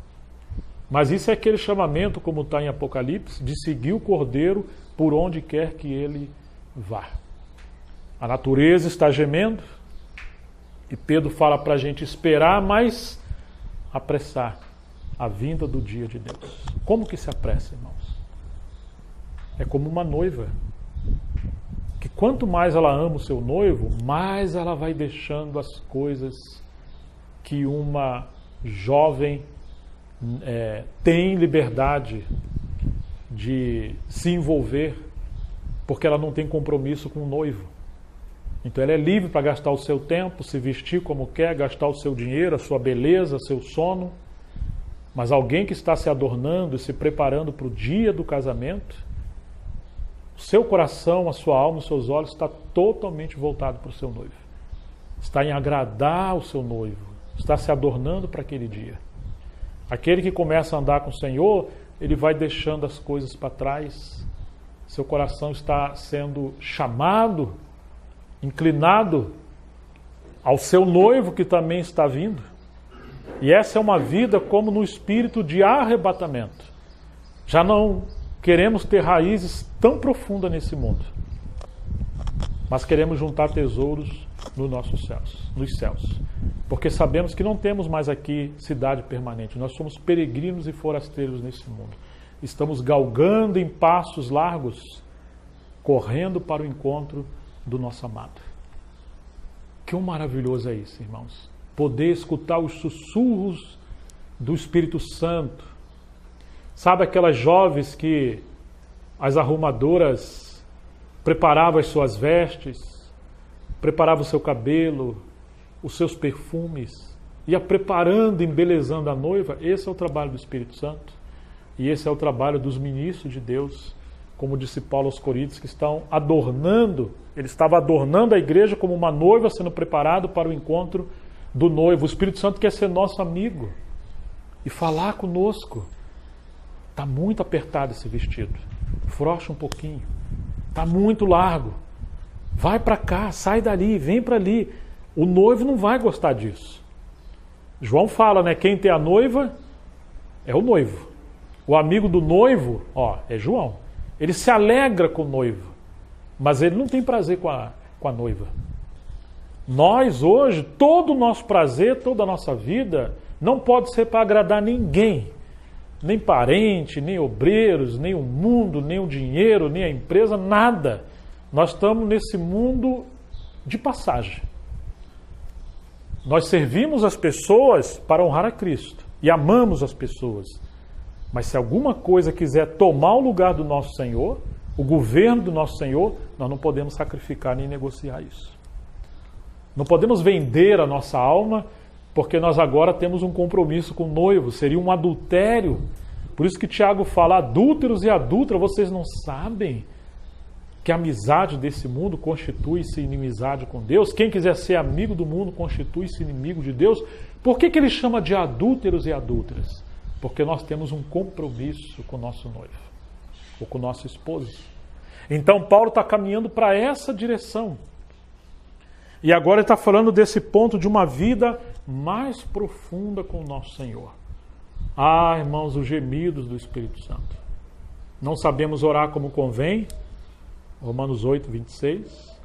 Mas isso é aquele chamamento, como está em Apocalipse, de seguir o Cordeiro por onde quer que ele vá. A natureza está gemendo, e Pedro fala para a gente esperar, mas apressar a vinda do dia de Deus. Como que se apressa, irmãos? É como uma noiva, que quanto mais ela ama o seu noivo, mais ela vai deixando as coisas que uma jovem tem liberdade de se envolver, porque ela não tem compromisso com o noivo. Então ela é livre para gastar o seu tempo, se vestir como quer, gastar o seu dinheiro, a sua beleza, seu sono. Mas alguém que está se adornando e se preparando para o dia do casamento, o seu coração, a sua alma, os seus olhos está totalmente voltado para o seu noivo. Está em agradar o seu noivo, está se adornando para aquele dia. Aquele que começa a andar com o Senhor, ele vai deixando as coisas para trás. Seu coração está sendo chamado, inclinado ao seu noivo que também está vindo. E essa é uma vida como no espírito de arrebatamento. Já não queremos ter raízes tão profundas nesse mundo, mas queremos juntar tesouros nos céus. Porque sabemos que não temos mais aqui cidade permanente. Nós somos peregrinos e forasteiros nesse mundo. Estamos galgando em passos largos, correndo para o encontro do nosso amado. Quão maravilhoso é isso, irmãos. Poder escutar os sussurros do Espírito Santo. Sabe aquelas jovens que as arrumadoras preparavam as suas vestes, preparavam o seu cabelo, os seus perfumes, ia preparando, embelezando a noiva? Esse é o trabalho do Espírito Santo. E esse é o trabalho dos ministros de Deus, como disse Paulo aos Coríntios, que estão adornando, ele estava adornando a igreja como uma noiva sendo preparado para o encontro do noivo. O Espírito Santo quer ser nosso amigo e falar conosco. Está muito apertado esse vestido, frouxa um pouquinho, está muito largo, vai para cá, sai dali, vem para ali. O noivo não vai gostar disso. João fala, né? Quem tem a noiva é o noivo. O amigo do noivo, é João. Ele se alegra com o noivo, mas ele não tem prazer com a noiva. Nós hoje, todo o nosso prazer, toda a nossa vida, não pode ser para agradar ninguém. Nem parente, nem obreiros, nem o mundo, nem o dinheiro, nem a empresa, nada. Nós estamos nesse mundo de passagem. Nós servimos as pessoas para honrar a Cristo e amamos as pessoas. Mas se alguma coisa quiser tomar o lugar do nosso Senhor, o governo do nosso Senhor, nós não podemos sacrificar nem negociar isso. Não podemos vender a nossa alma, porque nós agora temos um compromisso com o noivo, seria um adultério. Por isso que Tiago fala, adúlteros e adúlteras, vocês não sabem que a amizade desse mundo constitui-se inimizade com Deus? Quem quiser ser amigo do mundo constitui-se inimigo de Deus. Por que ele chama de adúlteros e adúlteras? Porque nós temos um compromisso com o nosso noivo, ou com o nosso esposo. Então Paulo está caminhando para essa direção. E agora ele está falando desse ponto de uma vida mais profunda com o nosso Senhor. Ah, irmãos, os gemidos do Espírito Santo. Não sabemos orar como convém, Romanos 8, 26.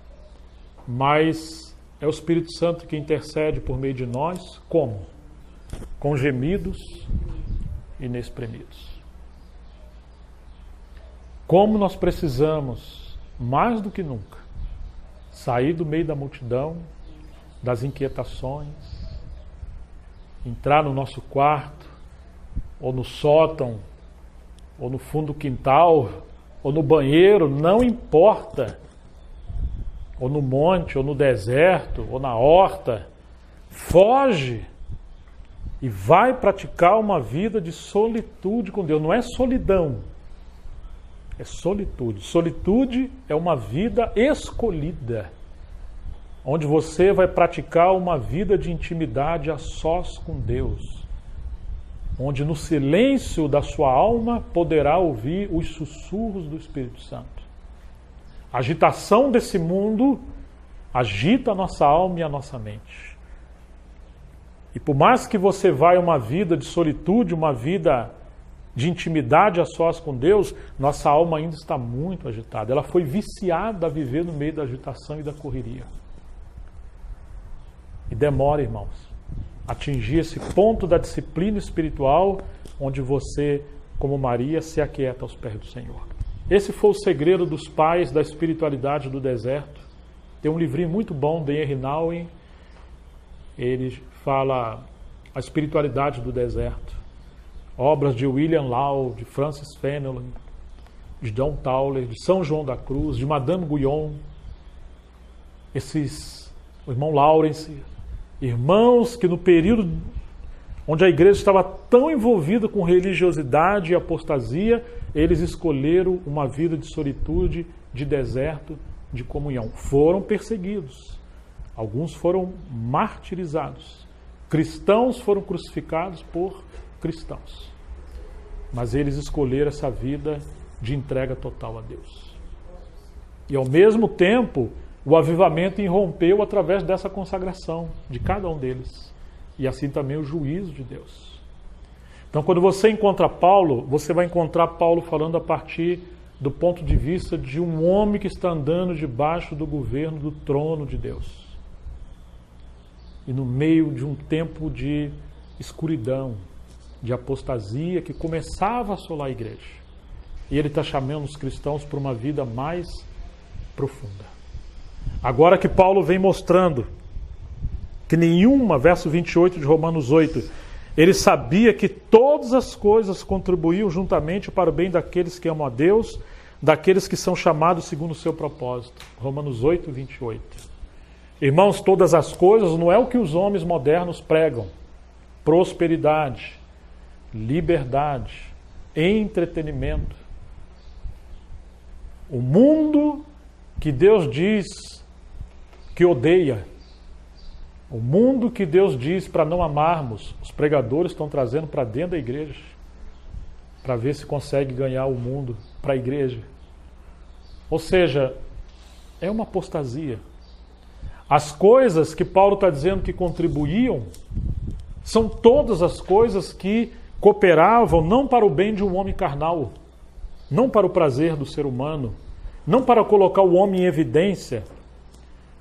mas é o Espírito Santo que intercede por meio de nós, como? Com gemidos inexprimidos. Como nós precisamos, mais do que nunca, sair do meio da multidão, das inquietações, entrar no nosso quarto, ou no sótão, ou no fundo do quintal, ou no banheiro, não importa, ou no monte, ou no deserto, ou na horta, foge e vai praticar uma vida de solitude com Deus. Não é solidão, é solitude. Solitude é uma vida escolhida, onde você vai praticar uma vida de intimidade a sós com Deus, onde no silêncio da sua alma poderá ouvir os sussurros do Espírito Santo. A agitação desse mundo agita a nossa alma e a nossa mente. E por mais que você vá uma vida de solitude, uma vida de intimidade a sós com Deus, nossa alma ainda está muito agitada. Ela foi viciada a viver no meio da agitação e da correria. E demora, irmãos, atingir esse ponto da disciplina espiritual onde você, como Maria, se aquieta aos pés do Senhor. Esse foi o segredo dos pais da espiritualidade do deserto. Tem um livrinho muito bom de Henry Nouwen. Ele fala a espiritualidade do deserto. Obras de William Law, de Francis Fenelon, de John Tauler, de São João da Cruz, de Madame Guyon. O irmão Lawrence, irmãos que no período onde a igreja estava tão envolvida com religiosidade e apostasia, eles escolheram uma vida de solitude, de deserto, de comunhão. Foram perseguidos. Alguns foram martirizados. Cristãos foram crucificados por cristãos. Mas eles escolheram essa vida de entrega total a Deus. E ao mesmo tempo, o avivamento irrompeu através dessa consagração de cada um deles. E assim também o juízo de Deus. Então, quando você encontra Paulo, você vai encontrar Paulo falando a partir do ponto de vista de um homem que está andando debaixo do governo do trono de Deus. E no meio de um tempo de escuridão, de apostasia que começava a assolar a igreja. E ele está chamando os cristãos para uma vida mais profunda. Agora que Paulo vem mostrando que verso 28 de Romanos 8, ele sabia que todas as coisas contribuíam juntamente para o bem daqueles que amam a Deus, daqueles que são chamados segundo o seu propósito. Romanos 8, 28. Irmãos, todas as coisas não é o que os homens modernos pregam. Prosperidade, liberdade, entretenimento. O mundo que Deus diz que odeia, o mundo que Deus diz para não amarmos, os pregadores estão trazendo para dentro da igreja, para ver se consegue ganhar o mundo para a igreja. Ou seja, é uma apostasia. As coisas que Paulo está dizendo que contribuíam são todas as coisas que cooperavam não para o bem de um homem carnal, não para o prazer do ser humano, não para colocar o homem em evidência.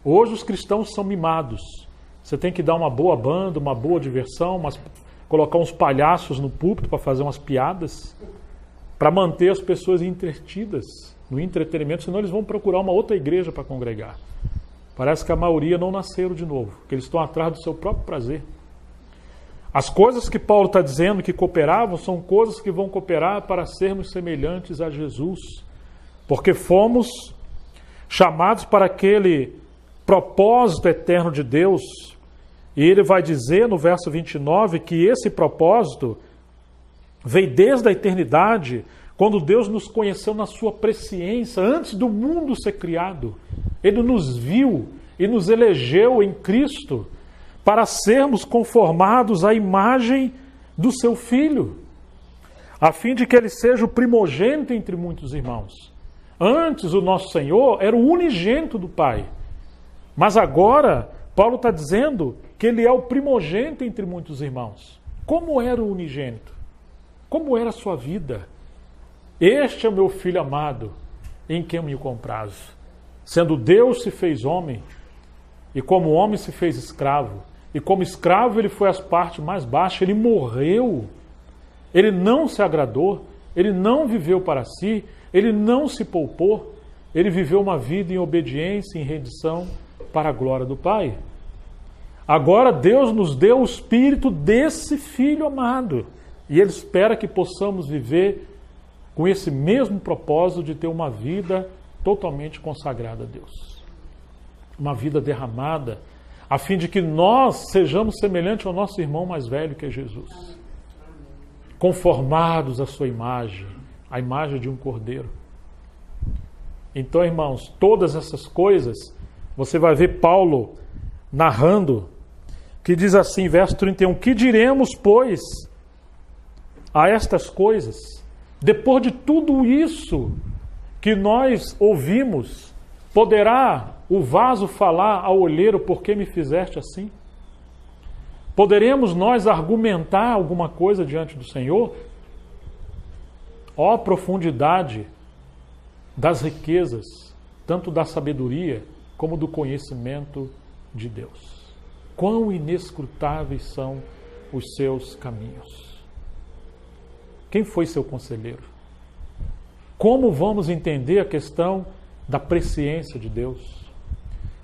Hoje os cristãos são mimados. Você tem que dar uma boa banda, uma boa diversão, colocar uns palhaços no púlpito para fazer umas piadas, para manter as pessoas entretidas no entretenimento, senão eles vão procurar uma outra igreja para congregar. Parece que a maioria não nasceram de novo, que eles estão atrás do seu próprio prazer. As coisas que Paulo está dizendo que cooperavam são coisas que vão cooperar para sermos semelhantes a Jesus, porque fomos chamados para aquele propósito eterno de Deus. E ele vai dizer no verso 29 que esse propósito veio desde a eternidade, quando Deus nos conheceu na sua presciência, antes do mundo ser criado. Ele nos viu e nos elegeu em Cristo para sermos conformados à imagem do seu Filho, a fim de que ele seja o primogênito entre muitos irmãos. Antes o nosso Senhor era o unigênito do Pai, mas agora Paulo está dizendo que ele é o primogênito entre muitos irmãos. Como era o unigênito? Como era a sua vida? Este é o meu Filho amado, em quem me comprazo. Sendo Deus se fez homem, E como homem se fez escravo. E como escravo ele foi às partes mais baixas. Ele morreu. Ele não se agradou. Ele não viveu para si. Ele não se poupou. Ele viveu uma vida em obediência, em rendição para a glória do Pai. Agora Deus nos deu o espírito desse Filho amado. E Ele espera que possamos viver com esse mesmo propósito de ter uma vida totalmente consagrada a Deus. Uma vida derramada, a fim de que nós sejamos semelhantes ao nosso irmão mais velho, que é Jesus. Conformados à sua imagem, a imagem de um cordeiro. Então, irmãos, todas essas coisas, você vai ver Paulo narrando, que diz assim, verso 31, que diremos, pois, a estas coisas? Depois de tudo isso que nós ouvimos, poderá o vaso falar ao olheiro, por que me fizeste assim? Poderemos nós argumentar alguma coisa diante do Senhor? Ó profundidade das riquezas, tanto da sabedoria como do conhecimento de Deus. Quão inescrutáveis são os seus caminhos. Quem foi seu conselheiro? Como vamos entender a questão da presciência de Deus?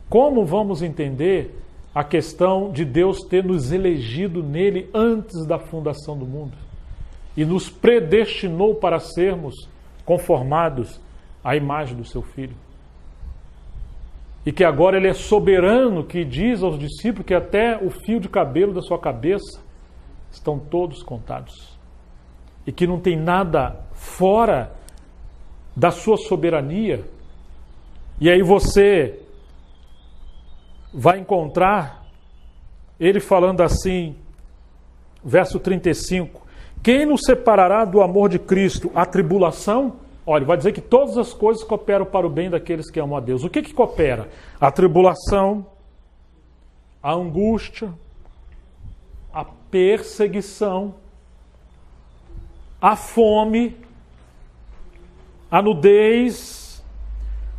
Como vamos entender a questão de Deus ter nos elegido nele antes da fundação do mundo e nos predestinou para sermos conformados à imagem do seu Filho? E que agora ele é soberano, que diz aos discípulos que até o fio de cabelo da sua cabeça estão todos contados. E que não tem nada fora da sua soberania. E aí você vai encontrar ele falando assim, verso 35, quem nos separará do amor de Cristo? A tribulação? Olha, vai dizer que todas as coisas cooperam para o bem daqueles que amam a Deus. O que coopera? A tribulação, a angústia, a perseguição, a fome, a nudez,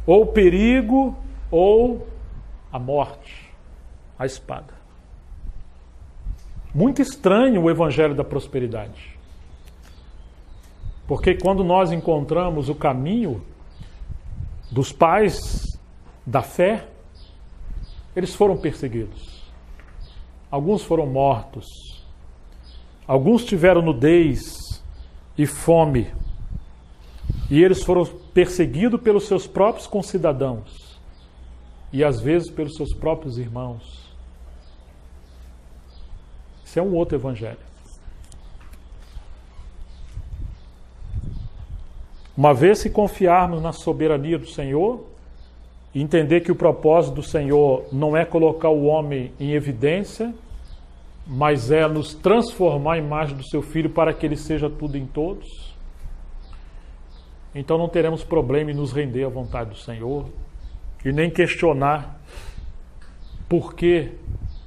ou o perigo, ou a morte, a espada. Muito estranho o evangelho da prosperidade. Porque quando nós encontramos o caminho dos pais da fé, eles foram perseguidos. Alguns foram mortos. Alguns tiveram nudez e fome. E eles foram perseguidos pelos seus próprios concidadãos. E às vezes pelos seus próprios irmãos. Isso é um outro evangelho. Uma vez que confiarmos na soberania do Senhor, e entender que o propósito do Senhor não é colocar o homem em evidência, mas é nos transformar a imagem do seu Filho para que ele seja tudo em todos, então não teremos problema em nos render à vontade do Senhor e nem questionar por que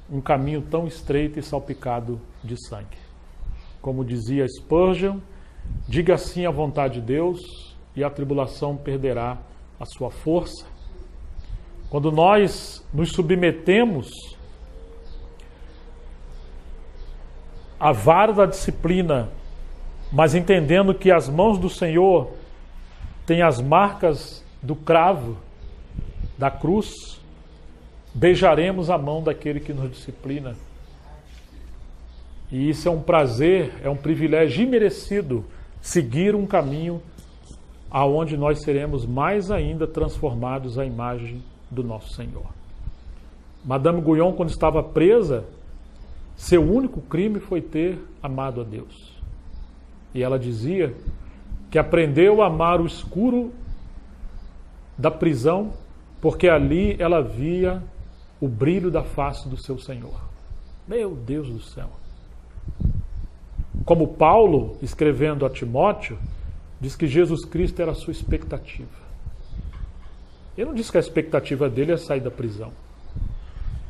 um caminho tão estreito e salpicado de sangue. Como dizia Spurgeon, diga sim à vontade de Deus e a tribulação perderá a sua força. Quando nós nos submetemos à vara da disciplina, mas entendendo que as mãos do Senhor têm as marcas do cravo, da cruz, beijaremos a mão daquele que nos disciplina. E isso é um prazer, é um privilégio imerecido, seguir um caminho aonde nós seremos mais ainda transformados à imagem do nosso Senhor. Madame Guyon, quando estava presa, seu único crime foi ter amado a Deus. E ela dizia que aprendeu a amar o escuro da prisão, porque ali ela via o brilho da face do seu Senhor. Meu Deus do céu! Como Paulo, escrevendo a Timóteo, diz que Jesus Cristo era a sua expectativa. Ele não disse que a expectativa dele é sair da prisão,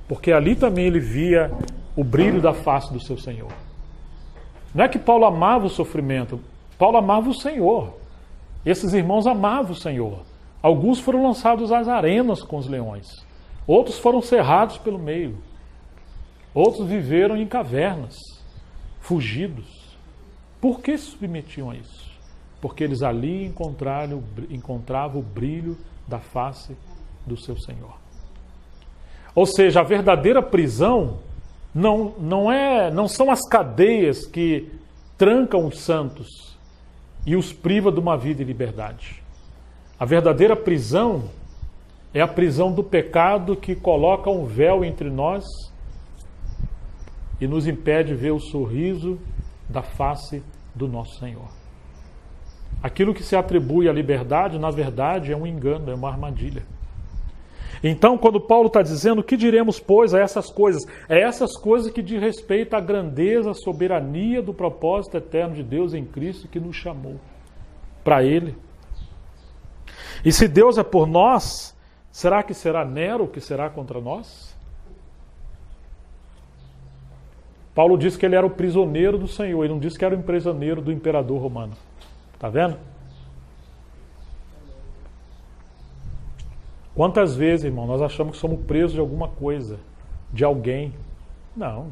porque ali também ele via o brilho da face do seu Senhor. Não é que Paulo amava o sofrimento, Paulo amava o Senhor. Esses irmãos amavam o Senhor. Alguns foram lançados às arenas com os leões. Outros foram cerrados pelo meio. Outros viveram em cavernas, fugidos. Por que se submetiam a isso? Porque eles ali encontravam o brilho da face do seu Senhor. Ou seja, a verdadeira prisão não são as cadeias que trancam os santos e os priva de uma vida em liberdade. A verdadeira prisão é a prisão do pecado que coloca um véu entre nós e nos impede de ver o sorriso da face do nosso Senhor. Aquilo que se atribui à liberdade, na verdade, é um engano, é uma armadilha. Então, quando Paulo está dizendo, o que diremos, pois, a essas coisas? É essas coisas que diz respeito à grandeza, à soberania do propósito eterno de Deus em Cristo que nos chamou para Ele. E se Deus é por nós, será que será Nero que será contra nós? Paulo disse que ele era o prisioneiro do Senhor, ele não disse que era o prisioneiro do imperador romano. Está vendo? Quantas vezes, irmão, nós achamos que somos presos de alguma coisa, de alguém? Não.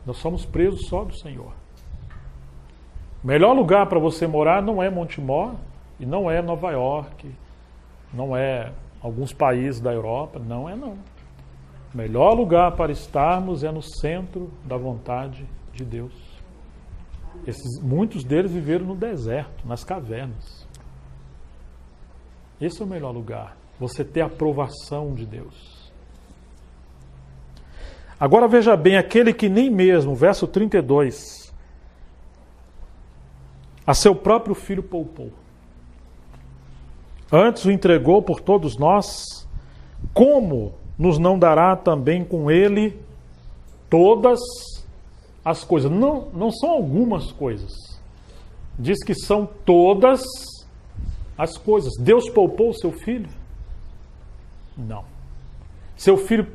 Nós somos presos só do Senhor. O melhor lugar para você morar não é Montemor e não é Nova York, não é alguns países da Europa, não é não. O melhor lugar para estarmos é no centro da vontade de Deus. Muitos deles viveram no deserto, nas cavernas. Esse é o melhor lugar. Você ter a aprovação de Deus. Agora veja bem, aquele que nem mesmo, verso 32, a seu próprio filho poupou. Antes o entregou por todos nós, como nos não dará também com ele todas as coisas? Não são algumas coisas. Diz que são todas as coisas. Deus poupou o seu filho? Não. Seu filho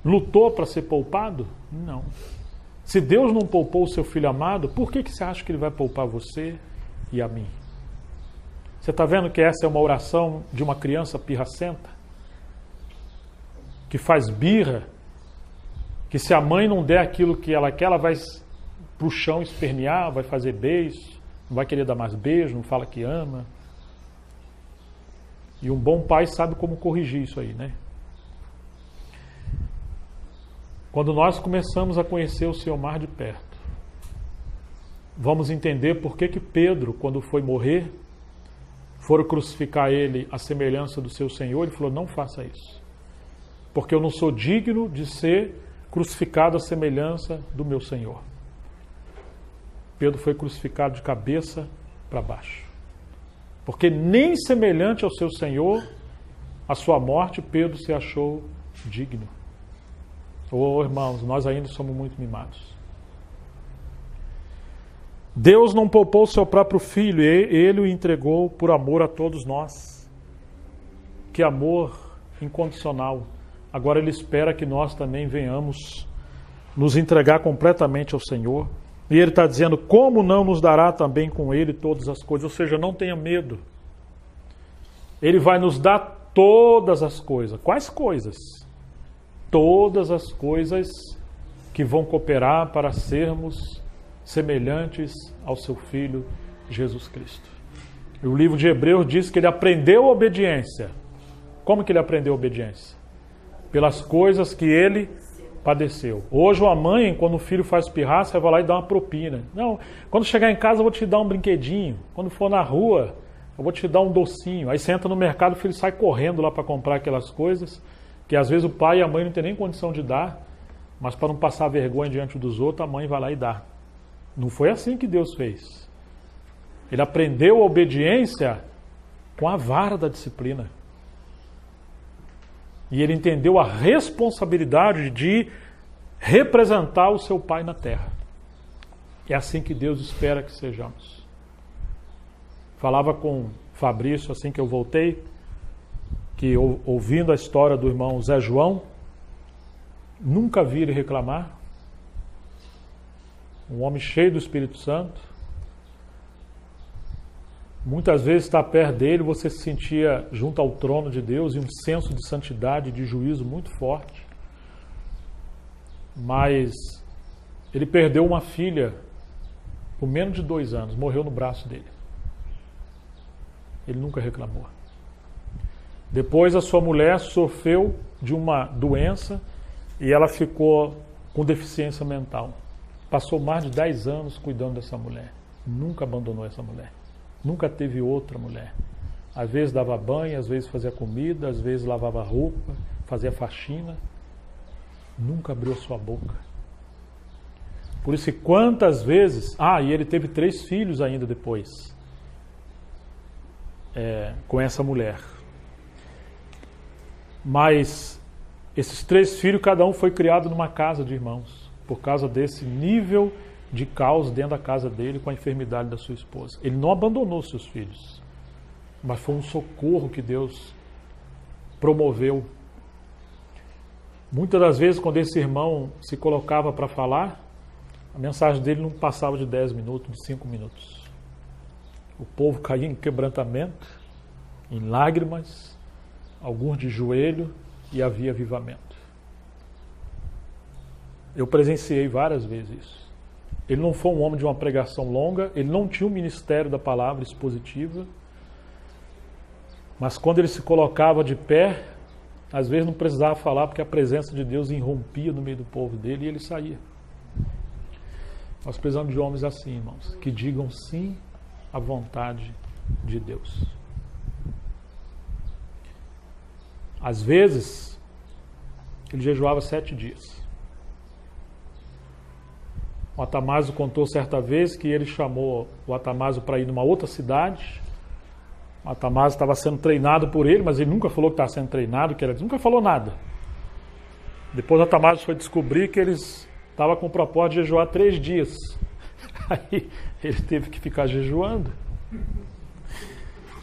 lutou para ser poupado? Não. Se Deus não poupou o seu filho amado, por que você acha que ele vai poupar você e a mim? Você está vendo que essa é uma oração de uma criança pirracenta? Que faz birra? Que se a mãe não der aquilo que ela quer, ela vai para o chão espernear, vai fazer beijo, não vai querer dar mais beijo, não fala que ama. E um bom pai sabe como corrigir isso aí, né? Quando nós começamos a conhecer o Senhor mais de perto, vamos entender por que Pedro, quando foi morrer, foram crucificar ele à semelhança do seu Senhor, ele falou, não faça isso. Porque eu não sou digno de ser crucificado à semelhança do meu Senhor. Pedro foi crucificado de cabeça para baixo. Porque nem semelhante ao seu Senhor, a sua morte, Pedro se achou digno. Oh, irmãos, nós ainda somos muito mimados. Deus não poupou o seu próprio filho, ele o entregou por amor a todos nós. Que amor incondicional. Agora ele espera que nós também venhamos nos entregar completamente ao Senhor. E ele está dizendo, como não nos dará também com ele todas as coisas? Ou seja, não tenha medo. Ele vai nos dar todas as coisas. Quais coisas? Todas as coisas que vão cooperar para sermos semelhantes ao seu Filho Jesus Cristo. E o livro de Hebreus diz que ele aprendeu a obediência. Como que ele aprendeu a obediência? Pelas coisas que ele padeceu. Hoje a mãe, quando o filho faz pirraça, vai lá e dá uma propina. Não, quando chegar em casa eu vou te dar um brinquedinho. Quando for na rua, eu vou te dar um docinho. Aí você entra no mercado, o filho sai correndo lá para comprar aquelas coisas, que às vezes o pai e a mãe não tem nem condição de dar, mas para não passar vergonha diante dos outros, a mãe vai lá e dá. Não foi assim que Deus fez. Ele aprendeu a obediência com a vara da disciplina. E ele entendeu a responsabilidade de representar o seu Pai na terra. É assim que Deus espera que sejamos. Falava com Fabrício assim que eu voltei, que ouvindo a história do irmão Zé João, nunca vi ele reclamar. Um homem cheio do Espírito Santo. Muitas vezes estar perto dele, você se sentia junto ao trono de Deus e um senso de santidade, de juízo muito forte. Mas ele perdeu uma filha com menos de 2 anos, morreu no braço dele. Ele nunca reclamou. Depois a sua mulher sofreu de uma doença e ela ficou com deficiência mental. Passou mais de 10 anos cuidando dessa mulher. Nunca abandonou essa mulher. Nunca teve outra mulher. Às vezes dava banho, às vezes fazia comida, às vezes lavava roupa, fazia faxina. Nunca abriu sua boca. Por isso que quantas vezes... e ele teve 3 filhos ainda depois. Com essa mulher. Mas esses 3 filhos, cada um foi criado numa casa de irmãos. Por causa desse nível de caos dentro da casa dele com a enfermidade da sua esposa. Ele não abandonou seus filhos, mas foi um socorro que Deus promoveu. Muitas das vezes, quando esse irmão se colocava para falar, a mensagem dele não passava de 10 minutos, de 5 minutos. O povo caía em quebrantamento, em lágrimas, alguns de joelho, e havia avivamento. Eu presenciei várias vezes isso. Ele não foi um homem de uma pregação longa, ele não tinha o ministério da palavra expositiva, mas quando ele se colocava de pé, às vezes não precisava falar, porque a presença de Deus irrompia no meio do povo dele e ele saía. Nós precisamos de homens assim, irmãos, que digam sim à vontade de Deus. Às vezes, ele jejuava 7 dias. O Atamásio contou certa vez que ele chamou o Atamásio para ir numa outra cidade. O Atamásio estava sendo treinado por ele, mas ele nunca falou que estava sendo treinado, que ele nunca falou nada. Depois o Atamásio foi descobrir que eles estavam com o propósito de jejuar 3 dias. Aí ele teve que ficar jejuando.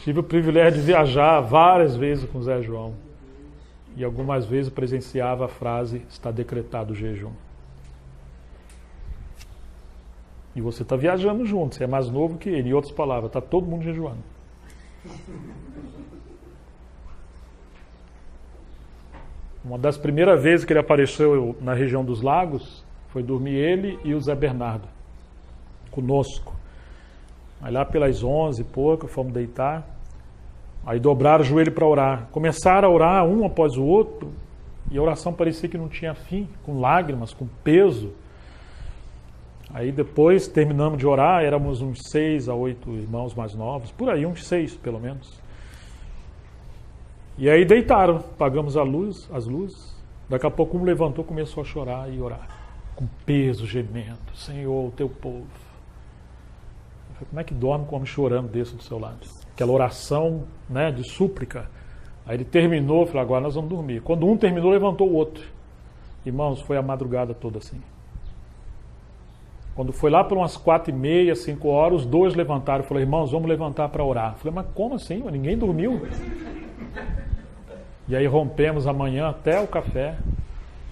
Tive o privilégio de viajar várias vezes com o Zé João. E algumas vezes presenciava a frase, está decretado o jejum. E você está viajando junto, você é mais novo que ele. Em outras palavras, está todo mundo jejuando. Uma das primeiras vezes que ele apareceu na região dos lagos, foi dormir ele e o Zé Bernardo, conosco. Aí lá pelas 11 e pouco, fomos deitar. Aí dobraram o joelho para orar. Começaram a orar um após o outro, e a oração parecia que não tinha fim, com lágrimas, com peso. Aí depois terminamos de orar, éramos uns 6 a 8 irmãos mais novos, por aí, uns 6 pelo menos. E aí deitaram, apagamos as luzes. Daqui a pouco um levantou, começou a chorar e orar, com peso, gemendo: Senhor, o teu povo. Eu falei, como é que dorme com um homem chorando desse do seu lado? Aquela oração, né, de súplica. Aí ele terminou, falou, agora nós vamos dormir. Quando um terminou, levantou o outro. Irmãos, foi a madrugada toda assim. Quando foi lá por umas 4h30, 5 horas, os 2 levantaram e falaram, irmãos, vamos levantar para orar. Eu falei, mas como assim? Ninguém dormiu. E aí rompemos amanhã até o café.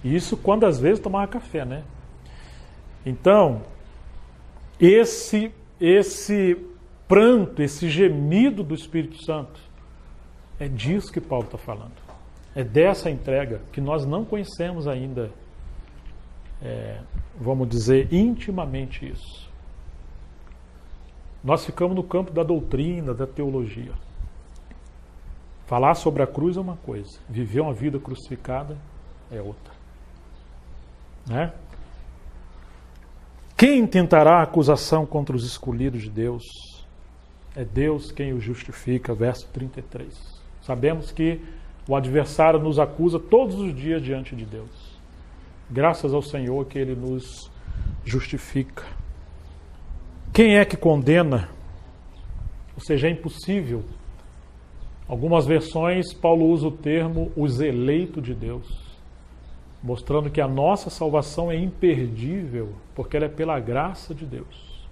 E isso quando às vezes tomava café, né? Então, esse pranto, esse gemido do Espírito Santo, é disso que Paulo está falando. É dessa entrega que nós não conhecemos ainda, vamos dizer, intimamente isso. Nós ficamos no campo da doutrina, da teologia. Falar sobre a cruz é uma coisa, viver uma vida crucificada é outra. Né? Quem tentará acusação contra os escolhidos de Deus? É Deus quem os justifica, verso 33. Sabemos que o adversário nos acusa todos os dias diante de Deus. Graças ao Senhor que Ele nos justifica. Quem é que condena? Ou seja, é impossível. Algumas versões, Paulo usa o termo os eleitos de Deus, mostrando que a nossa salvação é imperdível, porque ela é pela graça de Deus.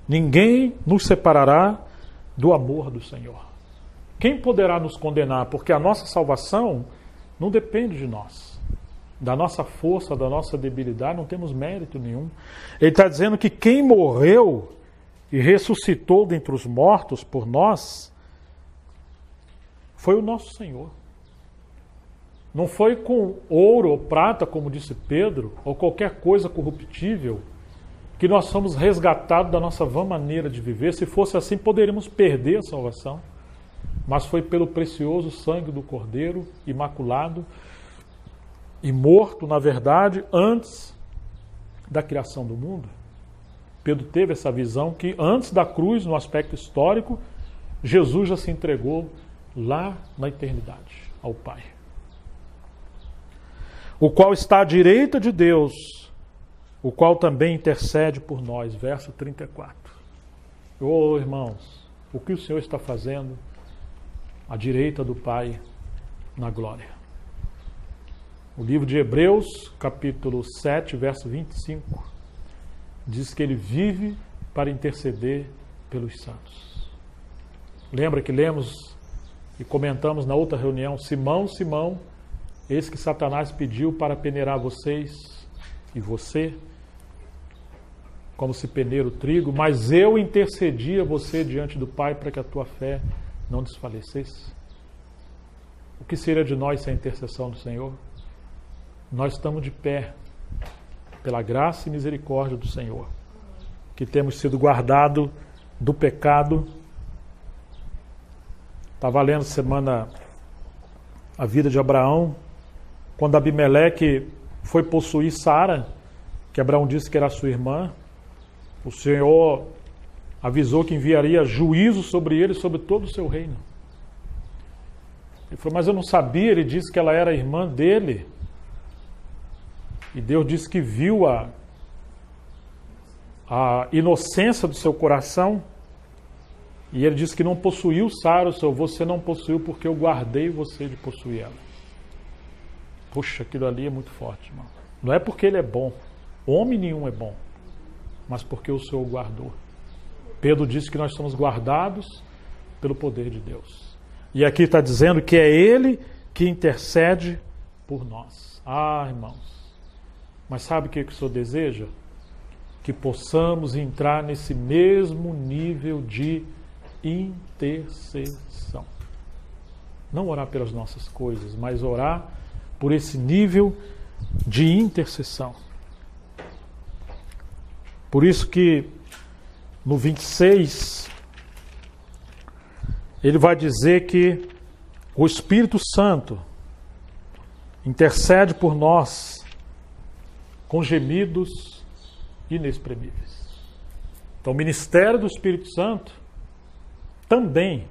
Ninguém nos separará do amor do Senhor. Quem poderá nos condenar? Porque a nossa salvação não depende de nós. Da nossa força, da nossa debilidade, não temos mérito nenhum. Ele está dizendo que quem morreu e ressuscitou dentre os mortos por nós, foi o nosso Senhor. Não foi com ouro ou prata, como disse Pedro, ou qualquer coisa corruptível, que nós somos resgatados da nossa vã maneira de viver. Se fosse assim, poderíamos perder a salvação. Mas foi pelo precioso sangue do Cordeiro, imaculado e morto, na verdade, antes da criação do mundo. Pedro teve essa visão que antes da cruz, no aspecto histórico, Jesus já se entregou lá na eternidade ao Pai. O qual está à direita de Deus, o qual também intercede por nós. Verso 34. Oh, irmãos, o que o Senhor está fazendo à direita do Pai na glória? O livro de Hebreus, capítulo 7, verso 25, diz que ele vive para interceder pelos santos. Lembra que lemos e comentamos na outra reunião: Simão, Simão, eis que Satanás pediu para peneirar vocês e você, como se peneira o trigo, mas eu intercedi a você diante do Pai para que a tua fé não desfalecesse. O que seria de nós sem a intercessão do Senhor? Nós estamos de pé pela graça e misericórdia do Senhor, que temos sido guardados do pecado. Estava lendo semana a vida de Abraão, quando Abimeleque foi possuir Sara, que Abraão disse que era sua irmã. O Senhor avisou que enviaria juízo sobre ele, sobre todo o seu reino. Ele falou: mas eu não sabia. Ele disse que ela era irmã dele. E Deus disse que viu a inocência do seu coração. E ele disse que não possuiu Sara. O Senhor: você não possuiu porque eu guardei você de possuir ela. Puxa, aquilo ali é muito forte, irmão. Não é porque ele é bom. Homem nenhum é bom. Mas porque o Senhor guardou. Pedro disse que nós somos guardados pelo poder de Deus. E aqui está dizendo que é Ele que intercede por nós. Ah, irmãos. Mas sabe o que o Senhor deseja? Que possamos entrar nesse mesmo nível de intercessão. Não orar pelas nossas coisas, mas orar por esse nível de intercessão. Por isso que no 26 ele vai dizer que o Espírito Santo intercede por nós com gemidos inexprimíveis. Então o ministério do Espírito Santo também,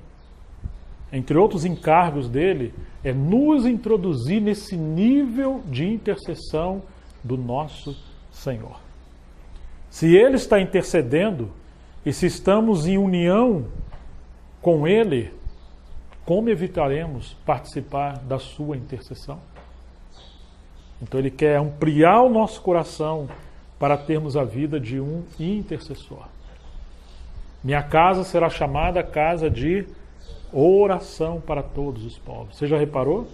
entre outros encargos dele, é nos introduzir nesse nível de intercessão do nosso Senhor. Se Ele está intercedendo e se estamos em união com Ele, como evitaremos participar da sua intercessão? Então Ele quer ampliar o nosso coração para termos a vida de um intercessor. Minha casa será chamada casa de oração para todos os povos. Você já reparou?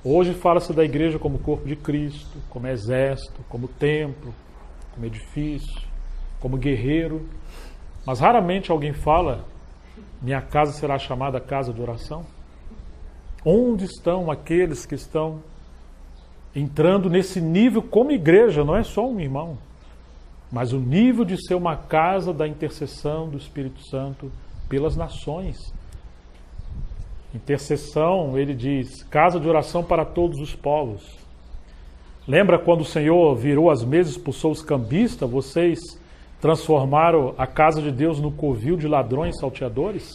Hoje fala-se da igreja como corpo de Cristo, como exército, como templo, como edifício, como guerreiro. Mas raramente alguém fala: minha casa será chamada casa de oração. Onde estão aqueles que estão entrando nesse nível como igreja? Não é só um irmão, mas o nível de ser uma casa da intercessão do Espírito Santo pelas nações. Intercessão, ele diz, casa de oração para todos os povos. Lembra quando o Senhor virou as mesas e expulsou os cambistas? Vocês transformaram a casa de Deus no covil de ladrões e salteadores?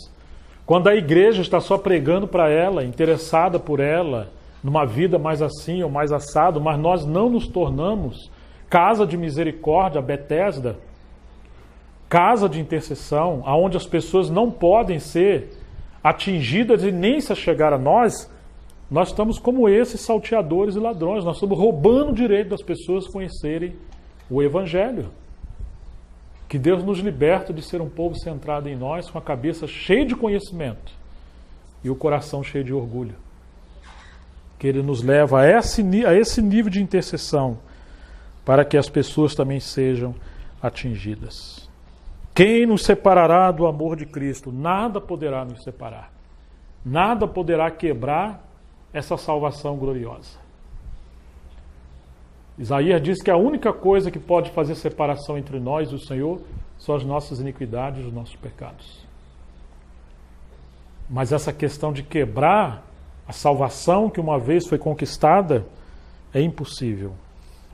Quando a igreja está só pregando para ela, interessada por ela, numa vida mais assim ou mais assado, mas nós não nos tornamos casa de misericórdia, Betesda, casa de intercessão, aonde as pessoas não podem ser atingidas e nem se chegar a nós, nós estamos como esses salteadores e ladrões. Nós estamos roubando o direito das pessoas conhecerem o Evangelho. Que Deus nos liberta de ser um povo centrado em nós, com a cabeça cheia de conhecimento e o coração cheio de orgulho. Que Ele nos leva a esse nível de intercessão, para que as pessoas também sejam atingidas. Quem nos separará do amor de Cristo? Nada poderá nos separar. Nada poderá quebrar essa salvação gloriosa. Isaías diz que a única coisa que pode fazer separação entre nós e o Senhor são as nossas iniquidades e os nossos pecados. Mas essa questão de quebrar a salvação que uma vez foi conquistada é impossível.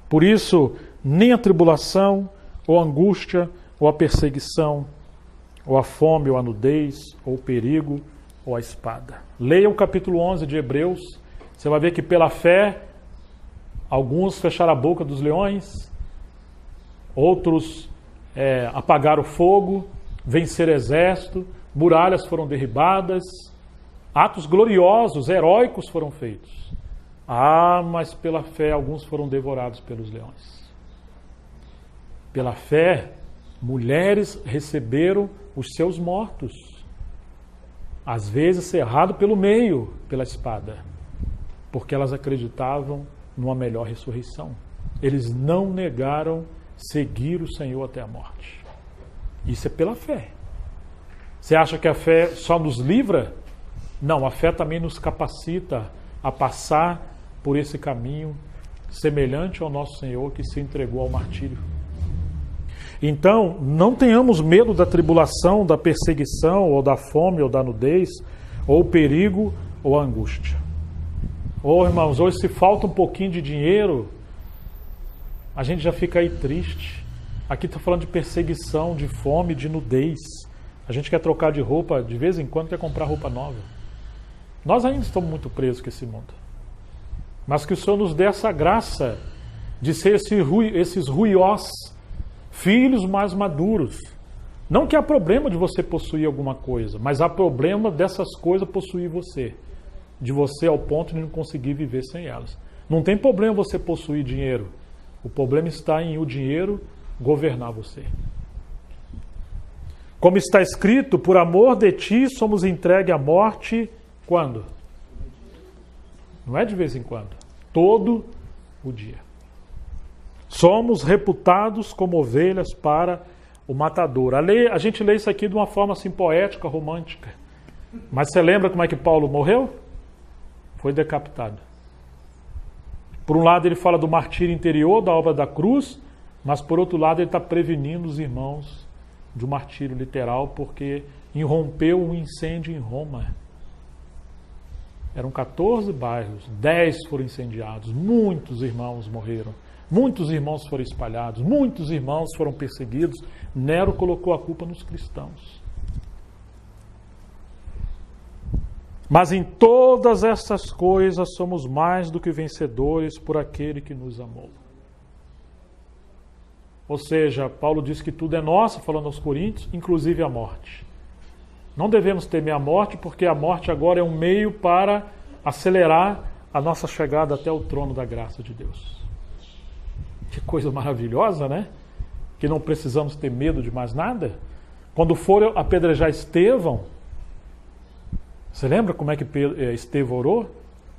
Por isso, nem a tribulação, ou a angústia, ou a perseguição, ou a fome, ou a nudez, ou o perigo, ou a espada. Leia o capítulo 11 de Hebreus, você vai ver que pela fé, alguns fecharam a boca dos leões, outros apagaram o fogo, venceram exército, muralhas foram derribadas, atos gloriosos, heróicos foram feitos. Mas pela fé alguns foram devorados pelos leões. Pela fé, mulheres receberam os seus mortos, às vezes cerrado pelo meio pela espada, porque elas acreditavam numa melhor ressurreição. Eles não negaram seguir o Senhor até a morte. Isso é pela fé. Você acha que a fé só nos livra? Não, a fé também nos capacita a passar por esse caminho semelhante ao nosso Senhor que se entregou ao martírio. Então, não tenhamos medo da tribulação, da perseguição, ou da fome, ou da nudez, ou perigo, ou angústia. Irmãos, hoje se falta um pouquinho de dinheiro, a gente já fica aí triste. Aqui está falando de perseguição, de fome, de nudez. A gente quer trocar de roupa, de vez em quando quer comprar roupa nova. Nós ainda estamos muito presos com esse mundo. Mas que o Senhor nos dê essa graça de ser esses ruiós, filhos mais maduros. Não que há problema de você possuir alguma coisa, mas há problema dessas coisas possuir você. De você ao ponto de não conseguir viver sem elas. Não tem problema você possuir dinheiro. O problema está em o dinheiro governar você. Como está escrito, por amor de ti somos entregues à morte, quando? Não é de vez em quando. Todo o dia. Somos reputados como ovelhas para o matador. A gente lê isso aqui de uma forma assim poética, romântica. Mas você lembra como é que Paulo morreu? Foi decapitado. Por um lado ele fala do martírio interior, da obra da cruz, mas por outro lado ele está prevenindo os irmãos de um martírio literal, porque irrompeu um incêndio em Roma. Eram 14 bairros, 10 foram incendiados, muitos irmãos morreram, muitos irmãos foram espalhados, muitos irmãos foram perseguidos. Nero colocou a culpa nos cristãos. Mas em todas estas coisas somos mais do que vencedores por aquele que nos amou. Ou seja, Paulo diz que tudo é nosso, falando aos Coríntios, inclusive a morte. Não devemos temer a morte, porque a morte agora é um meio para acelerar a nossa chegada até o trono da graça de Deus. Que coisa maravilhosa, né? Que não precisamos ter medo de mais nada. Quando for apedrejar Estevão, você lembra como é que Estevão orou?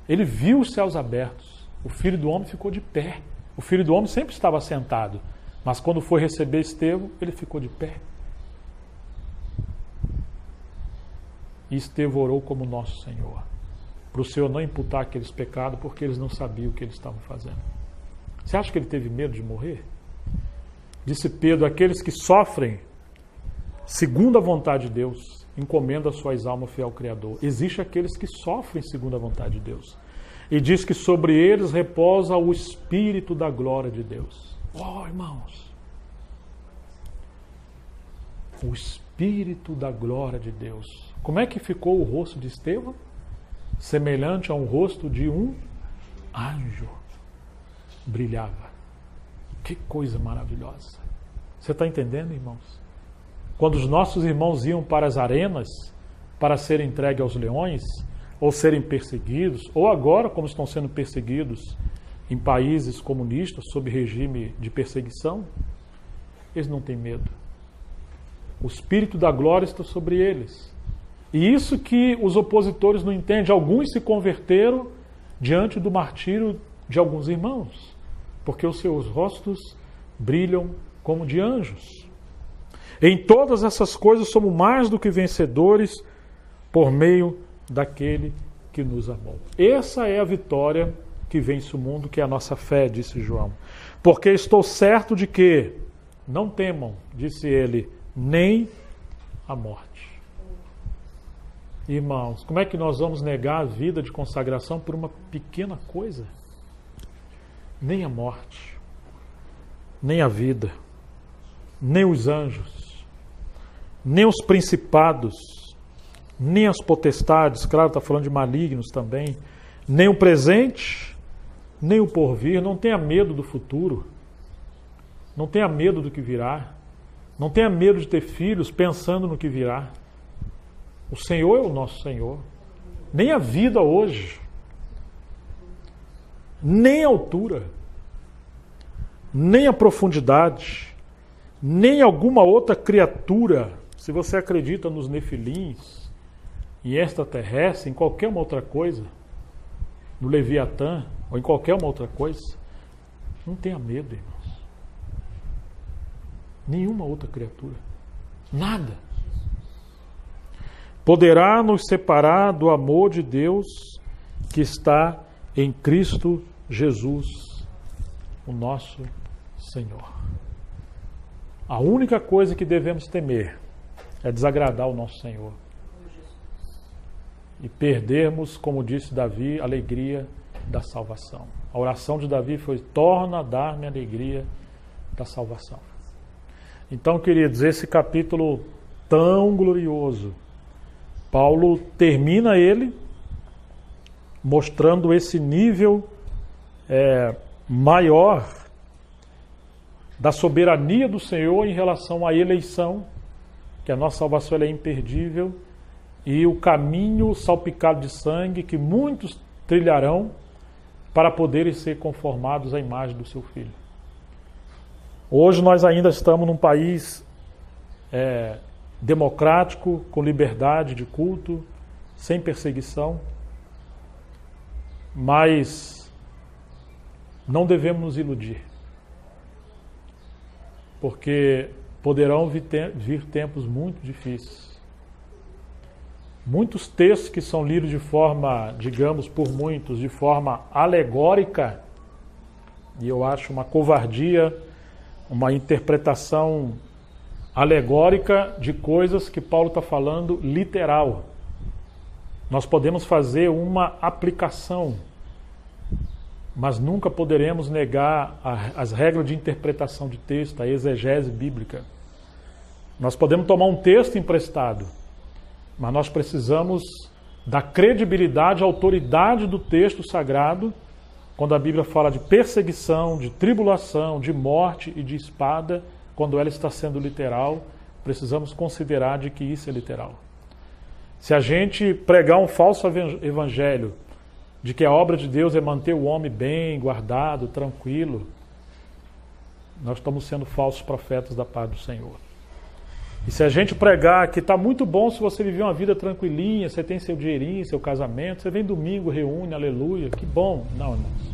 Ele viu os céus abertos. O Filho do Homem ficou de pé. O Filho do Homem sempre estava sentado. Mas quando foi receber Estevão, ele ficou de pé. E Estevão orou como nosso Senhor. Para o Senhor não imputar aqueles pecados, porque eles não sabiam o que eles estavam fazendo. Você acha que ele teve medo de morrer? Disse Pedro, aqueles que sofrem segundo a vontade de Deus, encomenda suas almas fiel ao Criador. Existem aqueles que sofrem segundo a vontade de Deus. E diz que sobre eles repousa o Espírito da glória de Deus. Irmãos! O Espírito da glória de Deus. Como é que ficou o rosto de Estevão? Semelhante a um rosto de um anjo. Brilhava. Que coisa maravilhosa. Você está entendendo, irmãos? Quando os nossos irmãos iam para as arenas para serem entregues aos leões, ou serem perseguidos, ou agora como estão sendo perseguidos em países comunistas sob regime de perseguição, eles não têm medo. O Espírito da glória está sobre eles. E isso que os opositores não entendem. Alguns se converteram diante do martírio de alguns irmãos, porque os seus rostos brilham como de anjos. Em todas essas coisas somos mais do que vencedores por meio daquele que nos amou. Essa é a vitória que vence o mundo, que é a nossa fé, disse João. Porque estou certo de que não temam, disse ele, nem a morte. Irmãos, como é que nós vamos negar a vida de consagração por uma pequena coisa? Nem a morte, nem a vida, nem os anjos, nem os principados, nem as potestades, claro, está falando de malignos também, nem o presente, nem o porvir. Não tenha medo do futuro, não tenha medo do que virá, não tenha medo de ter filhos pensando no que virá. O Senhor é o nosso Senhor. Nem a vida hoje, nem a altura, nem a profundidade, nem alguma outra criatura, se você acredita nos nefilins, em extraterrestre, em qualquer uma outra coisa, no Leviatã, ou em qualquer uma outra coisa, não tenha medo, irmãos. Nenhuma outra criatura. Nada poderá nos separar do amor de Deus que está em Cristo Jesus, o nosso Senhor. A única coisa que devemos temer é desagradar o nosso Senhor e perdermos, como disse Davi, a alegria da salvação. A oração de Davi foi: torna a dar-me a alegria da salvação. Então, queridos, esse capítulo tão glorioso, Paulo termina ele mostrando esse nível maior da soberania do Senhor em relação à eleição, que a nossa salvação é imperdível, e o caminho salpicado de sangue que muitos trilharão para poderem ser conformados à imagem do seu Filho. Hoje nós ainda estamos num país democrático, com liberdade de culto, sem perseguição, mas não devemos nos iludir, porque poderão vir tempos muito difíceis. Muitos textos que são lidos de forma, digamos, por muitos, de forma alegórica, e eu acho uma covardia, uma interpretação alegórica de coisas que Paulo está falando literal. Nós podemos fazer uma aplicação, mas nunca poderemos negar as regras de interpretação de texto, a exegese bíblica. Nós podemos tomar um texto emprestado, mas nós precisamos da credibilidade, autoridade do texto sagrado, quando a Bíblia fala de perseguição, de tribulação, de morte e de espada. Quando ela está sendo literal, precisamos considerar de que isso é literal. Se a gente pregar um falso evangelho, de que a obra de Deus é manter o homem bem, guardado, tranquilo, nós estamos sendo falsos profetas da parte do Senhor. E se a gente pregar que está muito bom se você viver uma vida tranquilinha, você tem seu dinheirinho, seu casamento, você vem domingo, reúne, aleluia, que bom. Não, irmãos.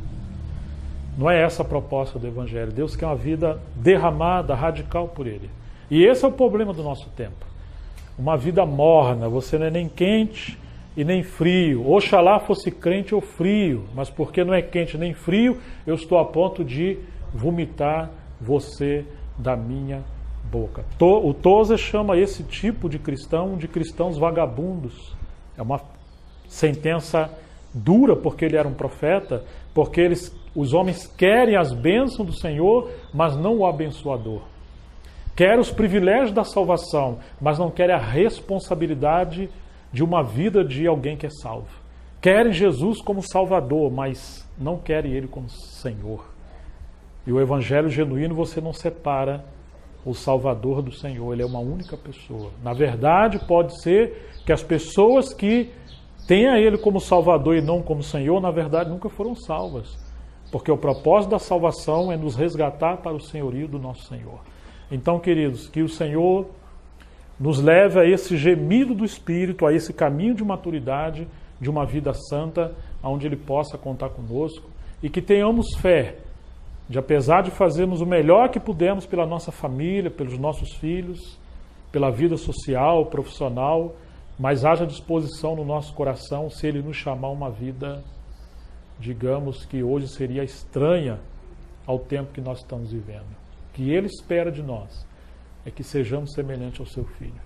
Não é essa a proposta do Evangelho. Deus quer uma vida derramada, radical por Ele. E esse é o problema do nosso tempo. Uma vida morna, você não é nem quente e nem frio. Oxalá fosse crente ou frio, mas porque não é quente nem frio, eu estou a ponto de vomitar você da minha boca. O Tozer chama esse tipo de cristão de cristãos vagabundos. É uma sentença dura, porque ele era um profeta, porque os homens querem as bênçãos do Senhor, mas não o abençoador. Querem os privilégios da salvação, mas não querem a responsabilidade de uma vida de alguém que é salvo. Querem Jesus como Salvador, mas não querem Ele como Senhor. E o Evangelho genuíno, você não separa o Salvador do Senhor, Ele é uma única pessoa. Na verdade, pode ser que as pessoas que têm a Ele como Salvador e não como Senhor, na verdade, nunca foram salvas. Porque o propósito da salvação é nos resgatar para o senhorio do nosso Senhor. Então, queridos, que o Senhor nos leve a esse gemido do Espírito, a esse caminho de maturidade, de uma vida santa, onde Ele possa contar conosco, e que tenhamos fé, de apesar de fazermos o melhor que pudermos pela nossa família, pelos nossos filhos, pela vida social, profissional, mas haja disposição no nosso coração se Ele nos chamar uma vida, digamos que hoje seria estranha ao tempo que nós estamos vivendo. O que Ele espera de nós é que sejamos semelhantes ao Seu Filho.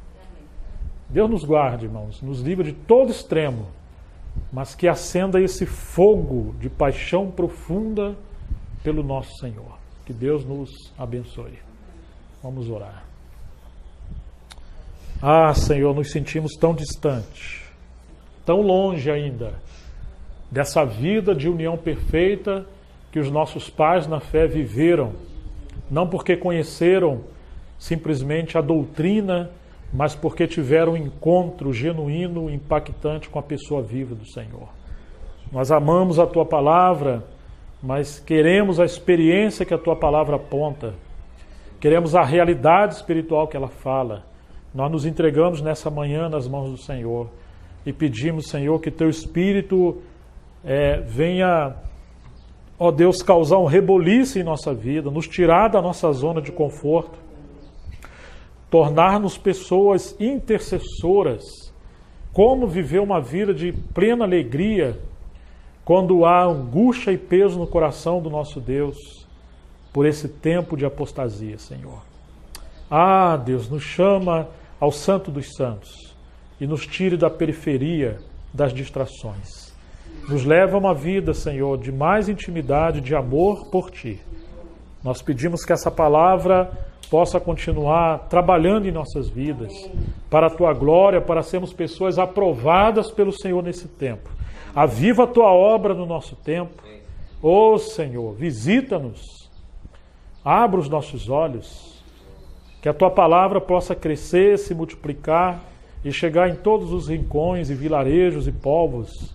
Deus nos guarde, irmãos, nos livre de todo extremo, mas que acenda esse fogo de paixão profunda pelo nosso Senhor. Que Deus nos abençoe. Vamos orar. Ah, Senhor, nos sentimos tão distantes, tão longe ainda dessa vida de união perfeita que os nossos pais na fé viveram, não porque conheceram simplesmente a doutrina, mas porque tiveram um encontro genuíno, impactante com a pessoa viva do Senhor. Nós amamos a Tua Palavra, mas queremos a experiência que a Tua Palavra aponta, queremos a realidade espiritual que ela fala. Nós nos entregamos nessa manhã nas mãos do Senhor e pedimos, Senhor, que Teu Espírito venha, ó Deus, causar um reboliço em nossa vida, nos tirar da nossa zona de conforto, tornar-nos pessoas intercessoras. Como viver uma vida de plena alegria quando há angústia e peso no coração do nosso Deus por esse tempo de apostasia, Senhor. Ah, Deus, nos chama ao Santo dos Santos e nos tire da periferia das distrações. Nos leva a uma vida, Senhor, de mais intimidade, de amor por Ti. Nós pedimos que essa palavra possa continuar trabalhando em nossas vidas, para a Tua glória, para sermos pessoas aprovadas pelo Senhor nesse tempo. Aviva a Tua obra no nosso tempo. Ó Senhor, visita-nos, abra os nossos olhos, que a Tua palavra possa crescer, se multiplicar e chegar em todos os rincões e vilarejos e povos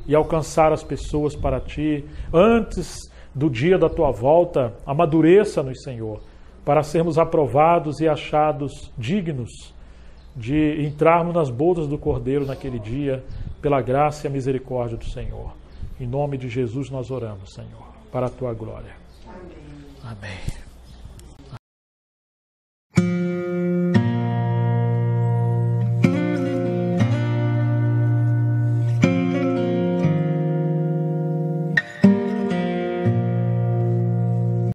e alcançar as pessoas para Ti. Antes do dia da Tua volta, amadureça-nos, Senhor, para sermos aprovados e achados dignos de entrarmos nas bodas do Cordeiro naquele dia, pela graça e a misericórdia do Senhor. Em nome de Jesus nós oramos, Senhor, para a Tua glória. Amém. Amém.